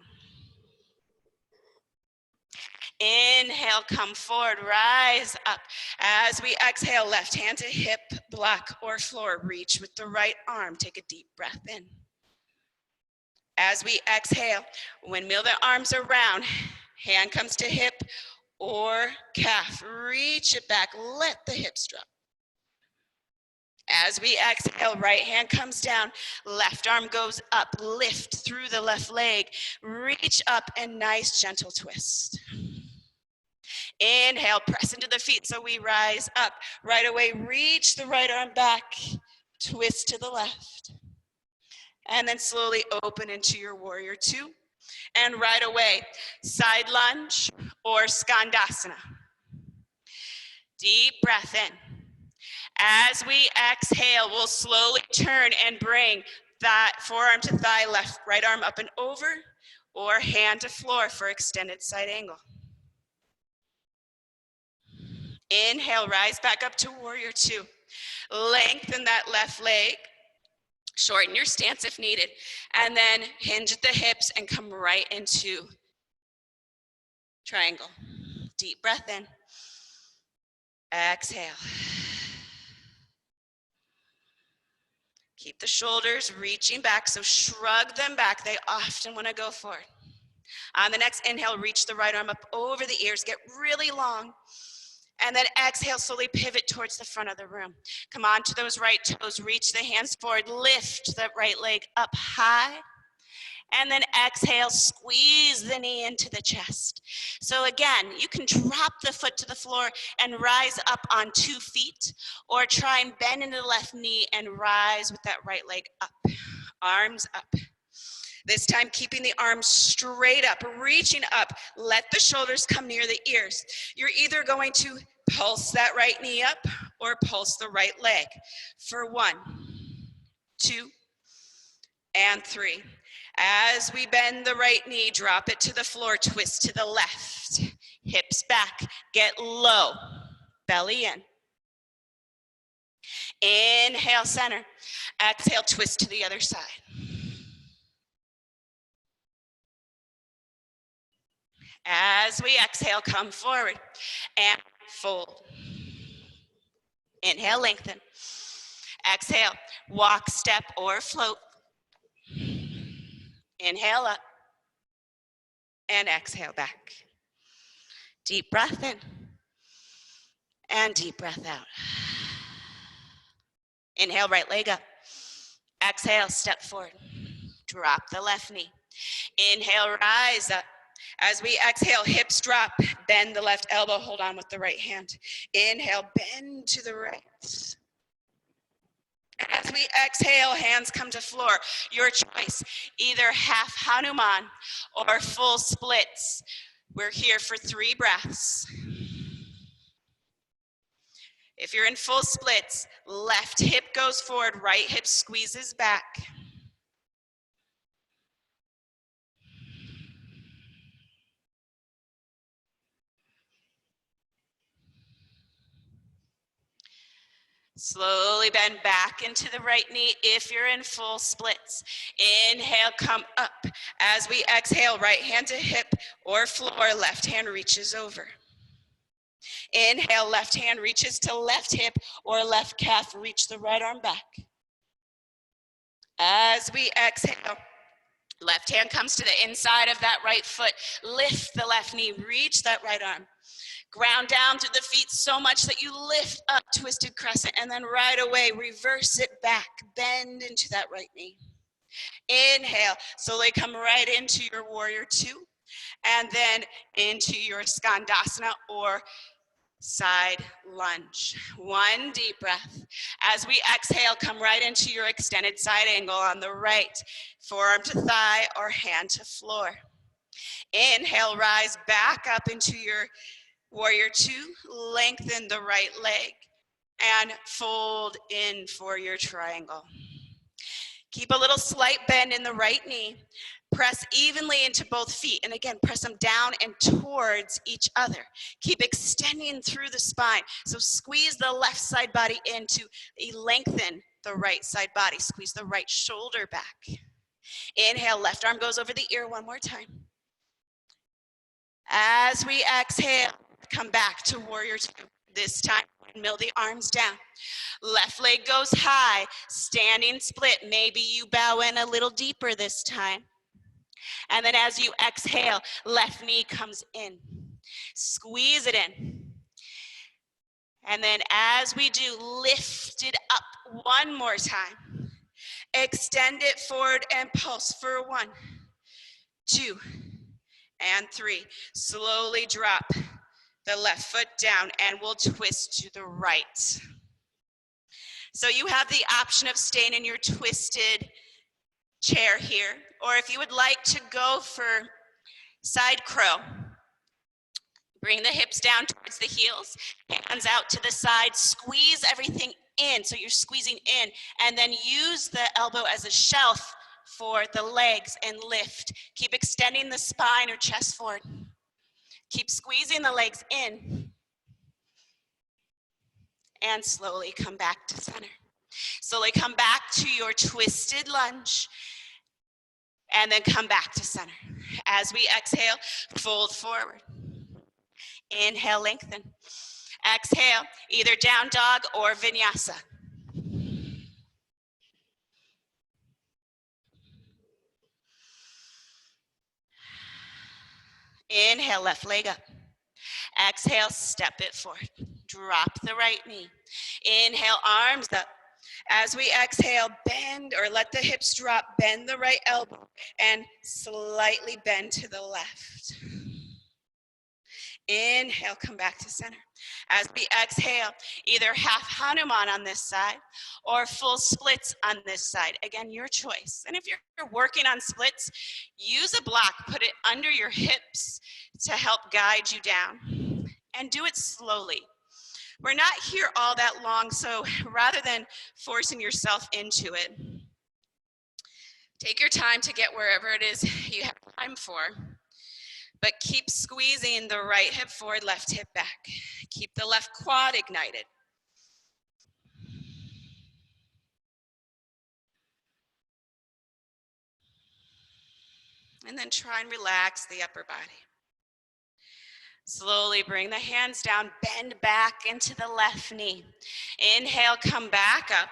Inhale, come forward, rise up. As we exhale, left hand to hip, block or floor. Reach with the right arm. Take a deep breath in. As we exhale, windmill the arms around. Hand comes to hip or calf. Reach it back, let the hips drop. As we exhale, right hand comes down, left arm goes up, lift through the left leg, reach up and nice gentle twist. Inhale, press into the feet so we rise up. Right away, reach the right arm back, twist to the left. And then slowly open into your warrior two. And right away, side lunge or skandasana. Deep breath in. As we exhale, we'll slowly turn and bring that forearm to thigh, left, right arm up and over, or hand to floor for extended side angle. Inhale, rise back up to warrior two. Lengthen that left leg. Shorten your stance if needed. And then hinge at the hips and come right into triangle. Deep breath in. Exhale. Keep the shoulders reaching back, so shrug them back. They often want to go forward. On the next inhale, reach the right arm up over the ears, get really long. And then exhale, slowly pivot towards the front of the room. Come on to those right toes, reach the hands forward, lift the right leg up high. And then exhale, squeeze the knee into the chest. So again, you can drop the foot to the floor and rise up on 2 feet, or try and bend into the left knee and rise with that right leg up, arms up. This time, keeping the arms straight up, reaching up, let the shoulders come near the ears. You're either going to pulse that right knee up or pulse the right leg for 1, 2, and 3. As we bend the right knee, drop it to the floor, twist to the left, hips back, get low, belly in. Inhale, center. Exhale, twist to the other side. As we exhale, come forward and fold. Inhale, lengthen. Exhale, walk, step, or float. Inhale up and exhale back. Deep breath in and deep breath out. Inhale, right leg up. Exhale, step forward. Drop the left knee. Inhale, rise up. As we exhale, hips drop, bend the left elbow, hold on with the right hand. Inhale, bend to the right. As we exhale, hands come to floor. Your choice, either half Hanuman or full splits. We're here for 3 breaths. If you're in full splits, left hip goes forward, right hip squeezes back. Slowly bend back into the right knee if you're in full splits. Inhale, come up. As we exhale, right hand to hip or floor, left hand reaches over. Inhale, left hand reaches to left hip or left calf, reach the right arm back. As we exhale, left hand comes to the inside of that right foot, lift the left knee, reach that right arm. Ground down through the feet so much that you lift up, twisted crescent, and then right away, reverse it back, bend into that right knee. Inhale, slowly come right into your warrior 2, and then into your skandasana or side lunge. 1 deep breath. As we exhale, come right into your extended side angle on the right, forearm to thigh or hand to floor. Inhale, rise back up into your warrior 2, lengthen the right leg and fold in for your triangle. Keep a little slight bend in the right knee. Press evenly into both feet, and again, press them down and towards each other. Keep extending through the spine. So squeeze the left side body in to lengthen the right side body. Squeeze the right shoulder back. Inhale, left arm goes over the ear 1 more time. As we exhale, come back to warrior 2. This time, mill the arms down. Left leg goes high, standing split. Maybe you bow in a little deeper this time. And then as you exhale, left knee comes in. Squeeze it in. And then as we do, lift it up 1 more time. Extend it forward and pulse for 1, 2, and 3. Slowly drop the left foot down and we'll twist to the right. So you have the option of staying in your twisted chair here, or if you would like to go for side crow, bring the hips down towards the heels, hands out to the side, squeeze everything in, so you're squeezing in, and then use the elbow as a shelf for the legs and lift. Keep extending the spine or chest forward. Keep squeezing the legs in, and slowly come back to center. Slowly come back to your twisted lunge, and then come back to center. As we exhale, fold forward. Inhale, lengthen. Exhale, either down dog or vinyasa. Inhale, left leg up. Exhale, step it forward. Drop the right knee. Inhale, arms up. As we exhale, bend or let the hips drop, bend the right elbow and slightly bend to the left. Inhale, come back to center. As we exhale, either half Hanuman on this side or full splits on this side. Again, your choice. And if you're working on splits, use a block, put it under your hips to help guide you down. And do it slowly. We're not here all that long, so rather than forcing yourself into it, take your time to get wherever it is you have time for. But keep squeezing the right hip forward, left hip back. Keep the left quad ignited. And then try and relax the upper body. Slowly bring the hands down, bend back into the left knee. Inhale, come back up.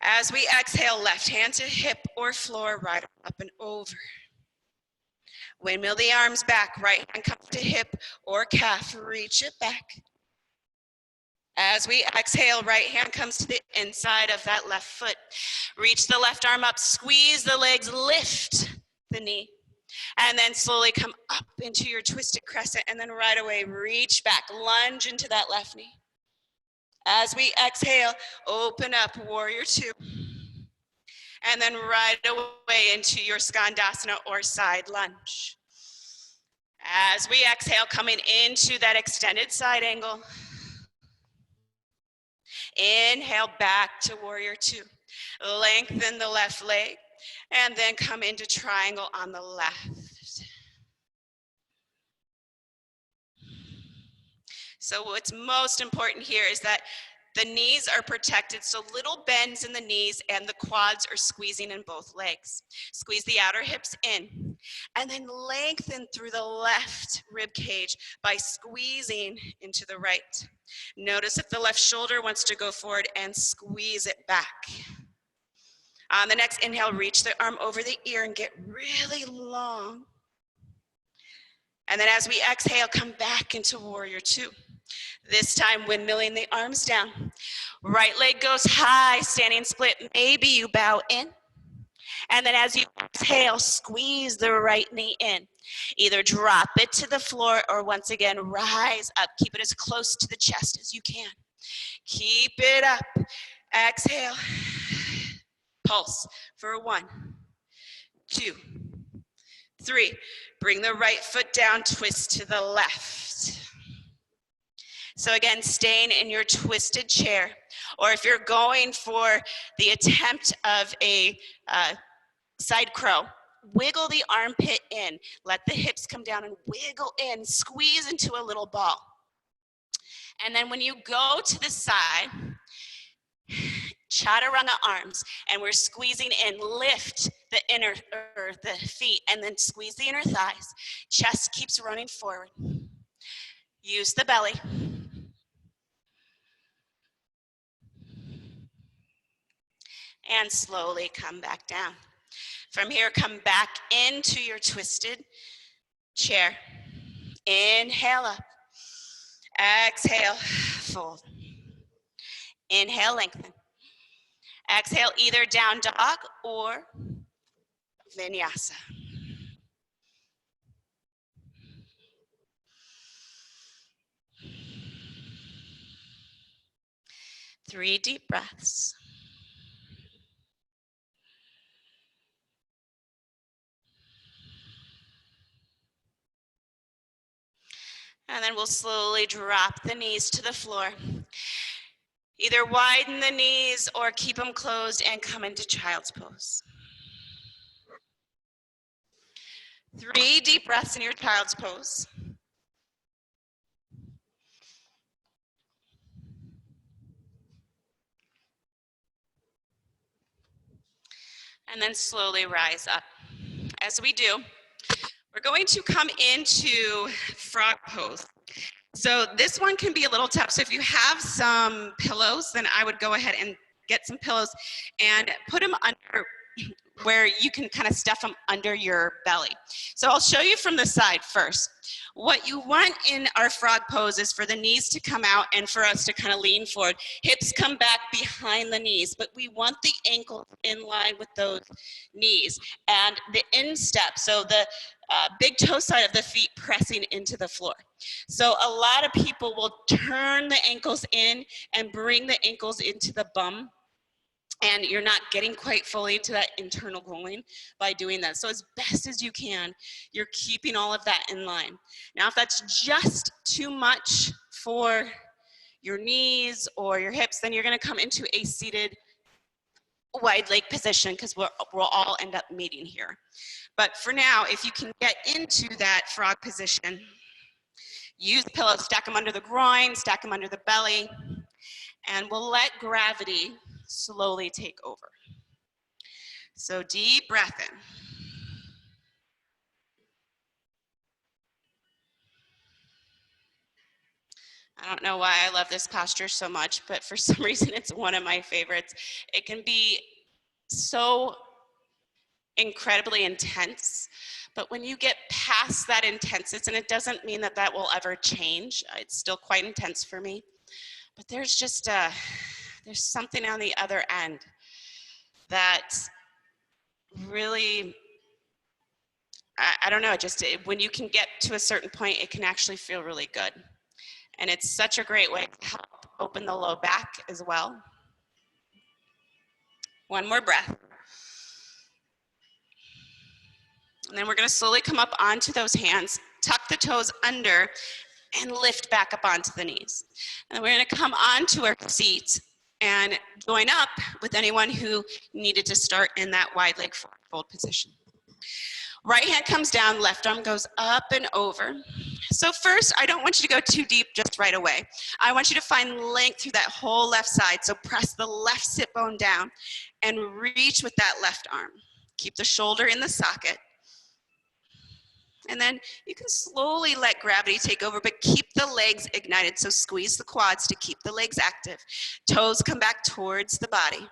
As we exhale, left hand to hip or floor, right up and over. Windmill the arms back, right hand comes to hip or calf, reach it back. As we exhale, right hand comes to the inside of that left foot. Reach the left arm up, squeeze the legs, lift the knee. And then slowly come up into your twisted crescent, and then right away, reach back, lunge into that left knee. As we exhale, open up, warrior two. And then right away into your skandasana or side lunge. As we exhale, coming into that extended side angle. Inhale back to warrior two. Lengthen the left leg, and then come into triangle on the left. So what's most important here is that the knees are protected, so little bends in the knees and the quads are squeezing in both legs. Squeeze the outer hips in, and then lengthen through the left rib cage by squeezing into the right. Notice if the left shoulder wants to go forward and squeeze it back. On the next inhale, reach the arm over the ear and get really long. And then as we exhale, come back into warrior two. This time, windmilling the arms down. Right leg goes high, standing split. Maybe you bow in. And then as you exhale, squeeze the right knee in. Either drop it to the floor or once again, rise up. Keep it as close to the chest as you can. Keep it up. Exhale. Pulse for 1, 2, 3. Bring the right foot down, twist to the left. So again, staying in your twisted chair, or if you're going for the attempt of a side crow, wiggle the armpit in, let the hips come down and wiggle in, squeeze into a little ball. And then when you go to the side, chaturanga arms, and we're squeezing in, lift the inner, or the feet, and then squeeze the inner thighs. Chest keeps running forward. Use the belly. And slowly come back down. From here, come back into your twisted chair. Inhale up. Exhale, fold. Inhale, lengthen. Exhale, either down dog or vinyasa. Three deep breaths. And then we'll slowly drop the knees to the floor. Either widen the knees or keep them closed and come into child's pose. 3 deep breaths in your child's pose. And then slowly rise up. As we do, we're going to come into frog pose. So this one can be a little tough. So if you have some pillows, then I would go ahead and get some pillows and put them under where you can kind of stuff them under your belly. So I'll show you from the side first. What you want in our frog pose is for the knees to come out and for us to kind of lean forward. Hips come back behind the knees, but we want the ankles in line with those knees. And the instep, so the big toe side of the feet pressing into the floor. So a lot of people will turn the ankles in and bring the ankles into the bum, and you're not getting quite fully to that internal groin by doing that. So as best as you can, you're keeping all of that in line. Now, if that's just too much for your knees or your hips, then you're gonna come into a seated wide leg position because we'll all end up meeting here. But for now, if you can get into that frog position, use pillows, stack them under the groin, stack them under the belly, and we'll let gravity slowly take over. So deep breath in. I don't know why I love this posture so much, but for some reason it's one of my favorites. It can be so incredibly intense, but when you get past that intensity, and it doesn't mean that that will ever change, it's still quite intense for me, but there's just there's something on the other end that really, I don't know, just when you can get to a certain point, it can actually feel really good. And it's such a great way to help open the low back as well. One more breath. And then we're going to slowly come up onto those hands, tuck the toes under, and lift back up onto the knees. And we're going to come onto our seat and join up with anyone who needed to start in that wide leg fold position. Right hand comes down, left arm goes up and over. So first, I don't want you to go too deep just right away. I want you to find length through that whole left side. So press the left sit bone down and reach with that left arm. Keep the shoulder in the socket. And then you can slowly let gravity take over, but keep the legs ignited. So squeeze the quads to keep the legs active. Toes come back towards the body.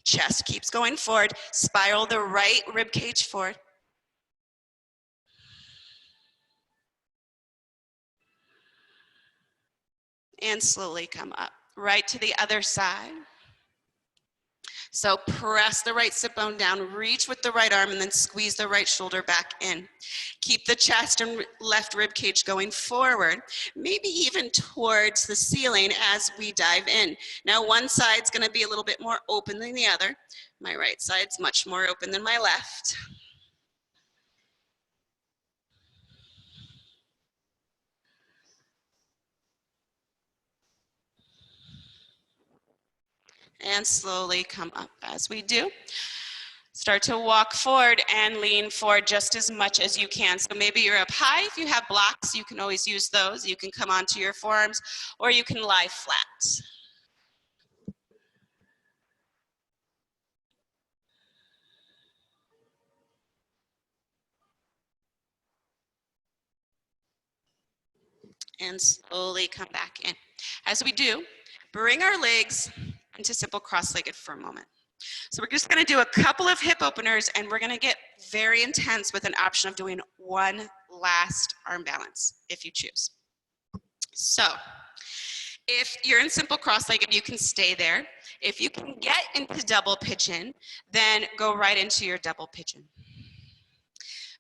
Chest keeps going forward. Spiral the right rib cage forward. And slowly come up. Right to the other side. So press the right sit bone down, reach with the right arm, and then squeeze the right shoulder back in. Keep the chest and left rib cage going forward, maybe even towards the ceiling as we dive in. Now one side's gonna be a little bit more open than the other. My right side's much more open than my left. And slowly come up. As we do, start to walk forward and lean forward just as much as you can. So maybe you're up high. If you have blocks, you can always use those. You can come onto your forearms, or you can lie flat. And slowly come back in. As we do, bring our legs into simple cross-legged for a moment. So we're just gonna do a couple of hip openers, and we're gonna get very intense with an option of doing one last arm balance, if you choose. So, if you're in simple cross-legged, you can stay there. If you can get into double pigeon, then go right into your double pigeon.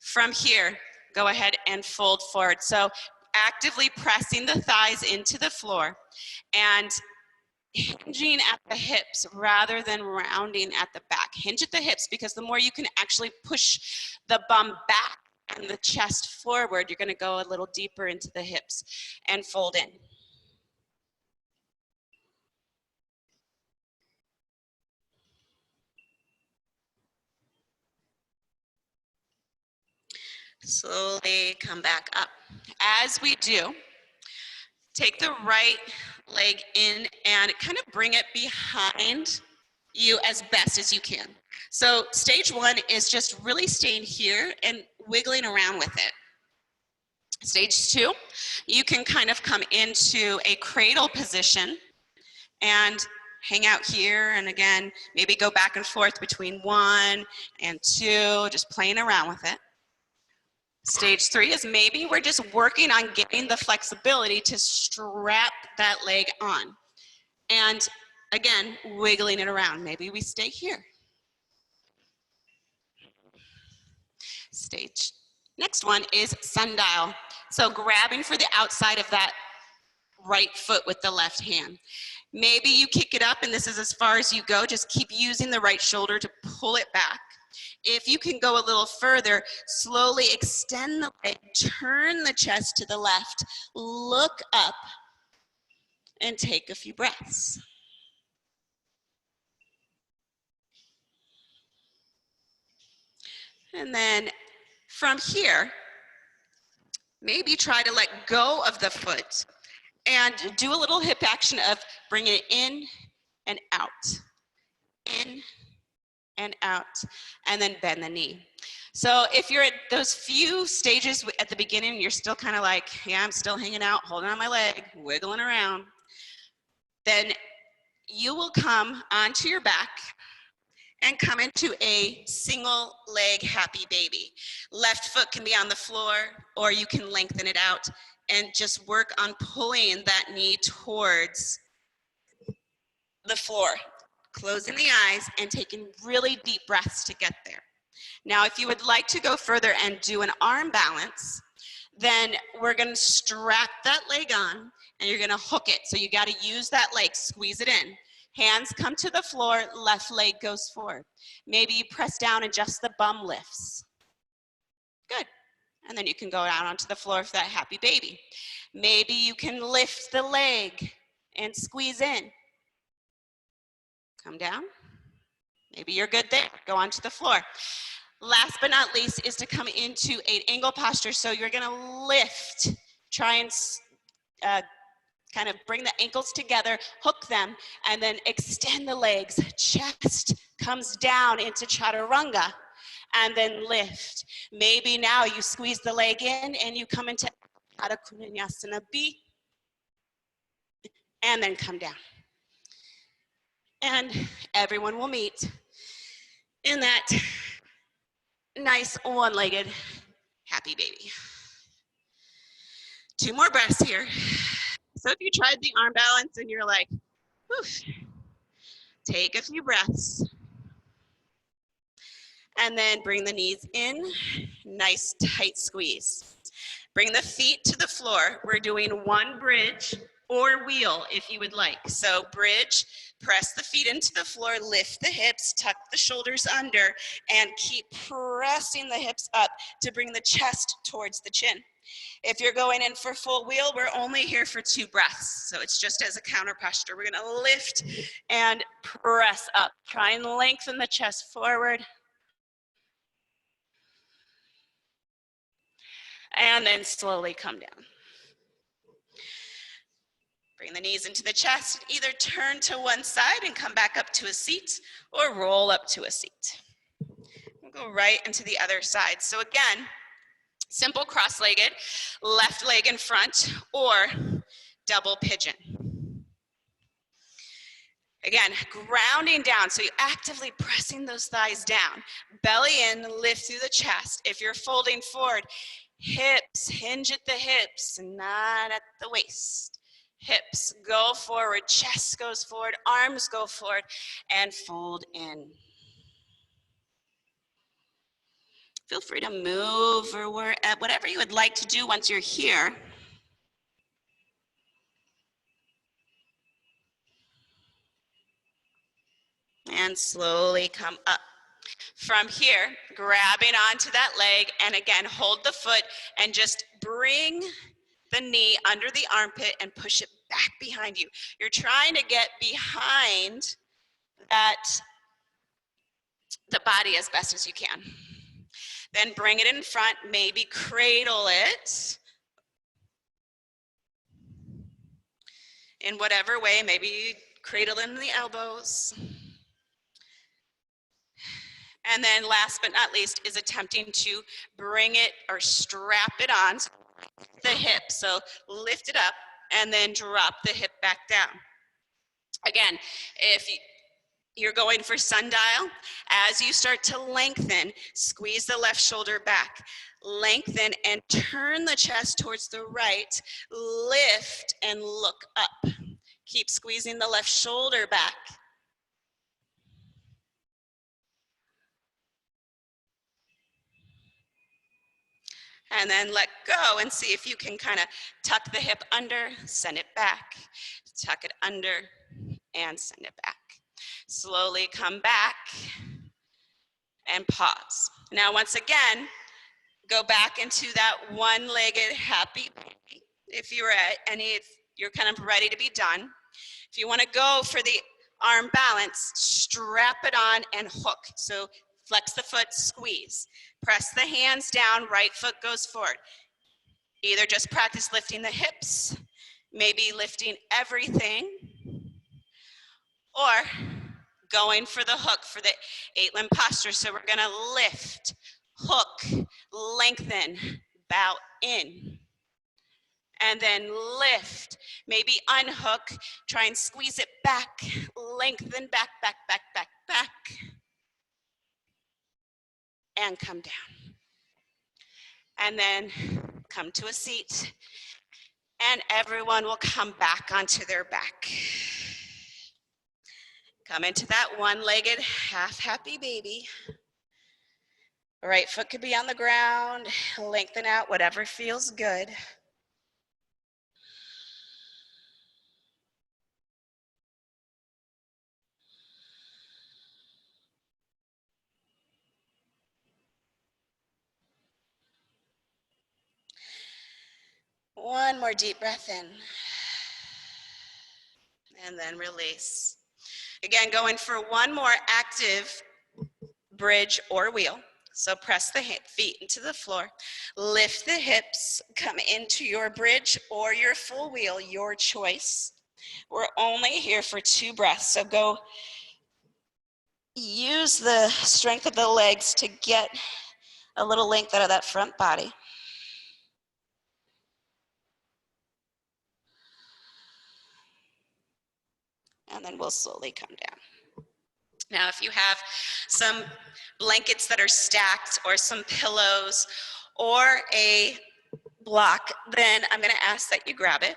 From here, go ahead and fold forward. So actively pressing the thighs into the floor and hinging at the hips rather than rounding at the back. Hinge at the hips, because the more you can actually push the bum back and the chest forward, you're gonna go a little deeper into the hips and fold in. Slowly come back up. As we do, take the right leg in and kind of bring it behind you as best as you can. So stage one is just really staying here and wiggling around with it. Stage two, you can kind of come into a cradle position and hang out here, and again, maybe go back and forth between 1 and 2, just playing around with it. Stage three is maybe we're just working on getting the flexibility to strap that leg on. And again, wiggling it around. Maybe we stay here. Next one is sundial. So grabbing for the outside of that right foot with the left hand. Maybe you kick it up and this is as far as you go. Just keep using the right shoulder to pull it back. If you can go a little further, slowly extend the leg, turn the chest to the left, look up, and take a few breaths. And then from here, maybe try to let go of the foot and do a little hip action of bringing it in and out, in and out, and then bend the knee. So if you're at those few stages at the beginning, you're still kind of like, yeah, I'm still hanging out, holding on my leg, wiggling around, then you will come onto your back and come into a single leg happy baby. Left foot can be on the floor, or you can lengthen it out and just work on pulling that knee towards the floor, closing the eyes and taking really deep breaths to get there. Now, if you would like to go further and do an arm balance, then we're gonna strap that leg on and you're gonna hook it. So you gotta use that leg, squeeze it in. Hands come to the floor, left leg goes forward. Maybe you press down and just the bum lifts. Good. And then you can go down onto the floor for that happy baby. Maybe you can lift the leg and squeeze in. Come down. Maybe you're good there. Go onto the floor. Last but not least is to come into an angle posture. So you're gonna lift, try and kind of bring the ankles together, hook them, and then extend the legs. Chest comes down into chaturanga, and then lift. Maybe now you squeeze the leg in and you come into Adho Konasana B, and then come down. And everyone will meet in that nice one-legged happy baby. 2 more breaths here. So if you tried the arm balance and you're like, oof, take a few breaths. And then bring the knees in, nice tight squeeze. Bring the feet to the floor. We're doing one bridge or wheel if you would like. So bridge, press the feet into the floor, lift the hips, tuck the shoulders under, and keep pressing the hips up to bring the chest towards the chin. If you're going in for full wheel, we're only here for 2 breaths. So it's just as a counter posture. We're gonna lift and press up. Try and lengthen the chest forward. And then slowly come down. Bring the knees into the chest. Either turn to one side and come back up to a seat, or roll up to a seat. We'll go right into the other side. So again, simple cross-legged, left leg in front, or double pigeon. Again, grounding down, so you're actively pressing those thighs down. Belly in, lift through the chest. If you're folding forward, hips, hinge at the hips, not at the waist. Hips go forward, chest goes forward, arms go forward, and fold in. Feel free to move or whatever you would like to do once you're here. And slowly come up. From here, grabbing onto that leg, and again, hold the foot and just bring the knee under the armpit and push it back behind you. You're trying to get behind the body as best as you can. Then bring it in front, maybe cradle it in whatever way, maybe cradle in the elbows. And then last but not least is attempting to bring it or strap it on the hip. So lift it up and then drop the hip back down. Again, if you're going for sundial, as you start to lengthen, squeeze the left shoulder back, lengthen and turn the chest towards the right, lift and look up. Keep squeezing the left shoulder back. And then let go and see if you can kind of tuck the hip under, send it back, tuck it under, and send it back. Slowly come back and pause. Now, once again, go back into that one-legged happy baby. If you're kind of ready to be done. If you want to go for the arm balance, strap it on and hook. So flex the foot, squeeze. Press the hands down, right foot goes forward. Either just practice lifting the hips, maybe lifting everything, or going for the hook for the 8-limb posture. So we're gonna lift, hook, lengthen, bow in. And then lift, maybe unhook, try and squeeze it back, lengthen, back, back, back, back, back, and come down. And then come to a seat, and everyone will come back onto their back. Come into that one-legged half happy baby. Right foot could be on the ground, lengthen out, whatever feels good. One more deep breath in. And then release. Again, going for one more active bridge or wheel. So press the feet into the floor, lift the hips, come into your bridge or your full wheel, your choice. We're only here for 2 breaths, so go use the strength of the legs to get a little length out of that front body. And then we'll slowly come down. Now, if you have some blankets that are stacked or some pillows or a block, then I'm going to ask that you grab it.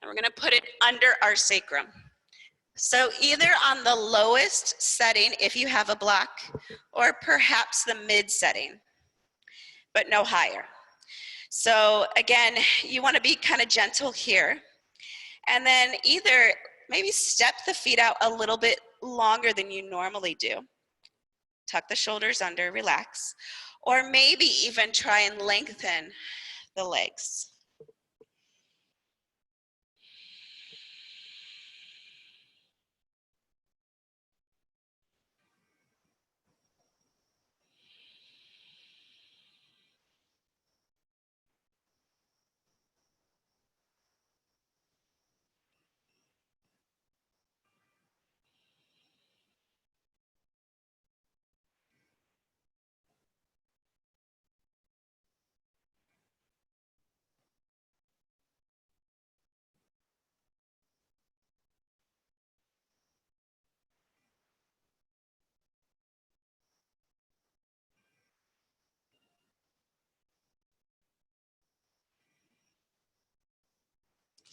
And we're going to put it under our sacrum. So either on the lowest setting, if you have a block, or perhaps the mid setting, but no higher. So again, you want to be kind of gentle here. And then either maybe step the feet out a little bit longer than you normally do. Tuck the shoulders under, relax. Or maybe even try and lengthen the legs.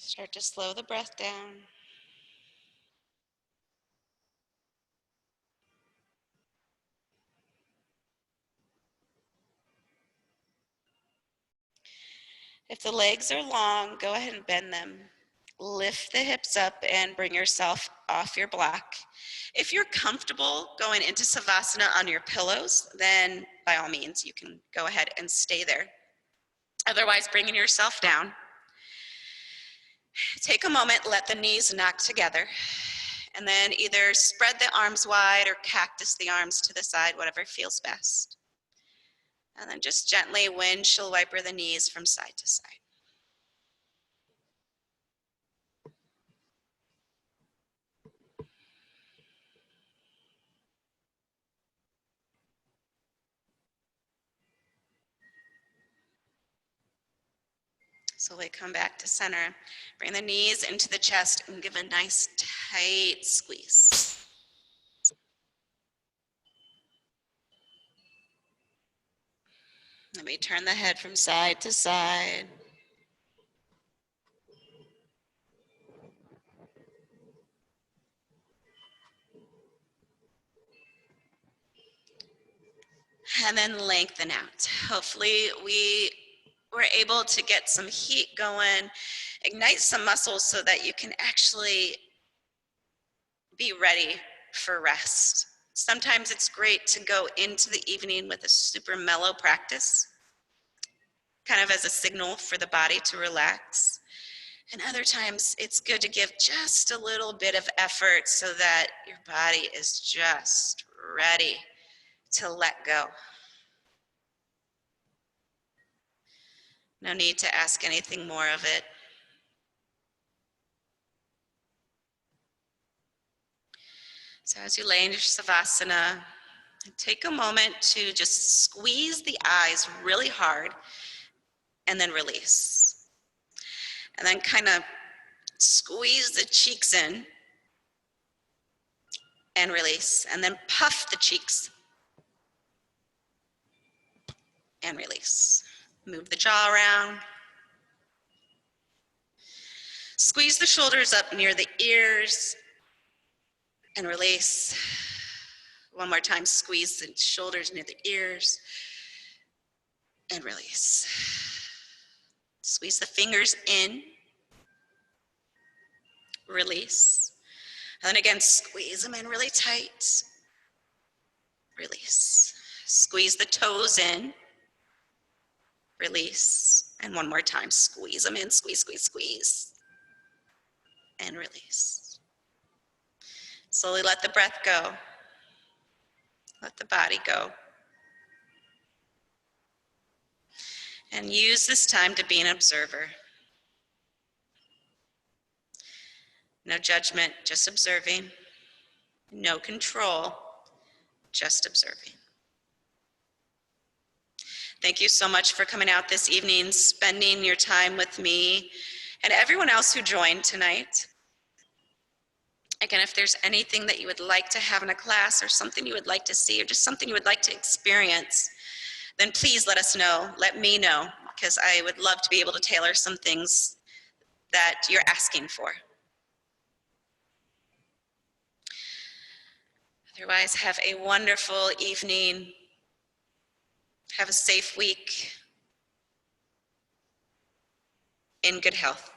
Start to slow the breath down. If the legs are long, go ahead and bend them. Lift the hips up and bring yourself off your block. If you're comfortable going into Savasana on your pillows, then by all means, you can go ahead and stay there. Otherwise, bringing yourself down. Take a moment, let the knees knock together, and then either spread the arms wide or cactus the arms to the side, whatever feels best. And then just gently windshield wiper the knees from side to side. Slowly come back to center. Bring the knees into the chest and give a nice tight squeeze. Let me turn the head from side to side. And then lengthen out. Hopefully we were able to get some heat going, ignite some muscles so that you can actually be ready for rest. Sometimes it's great to go into the evening with a super mellow practice, kind of as a signal for the body to relax. And other times it's good to give just a little bit of effort so that your body is just ready to let go. No need to ask anything more of it. So as you lay in your Savasana, Take a moment to just squeeze the eyes really hard and then release. And then kind of squeeze the cheeks in and release. And then puff the cheeks and release. Move the jaw around. Squeeze the shoulders up near the ears and release. One more time, squeeze the shoulders near the ears and release. Squeeze the fingers in, release. And then again, squeeze them in really tight, release. Squeeze the toes in, release. And one more time, squeeze them in, squeeze, squeeze, squeeze, and release. Slowly let the breath go. Let the body go. And use this time to be an observer. No judgment, just observing. No control, just observing. Thank you so much for coming out this evening, spending your time with me and everyone else who joined tonight. Again, if there's anything that you would like to have in a class or something you would like to see or just something you would like to experience, then please let us know. Let me know, because I would love to be able to tailor some things that you're asking for. Otherwise, have a wonderful evening. Have a safe week in good health.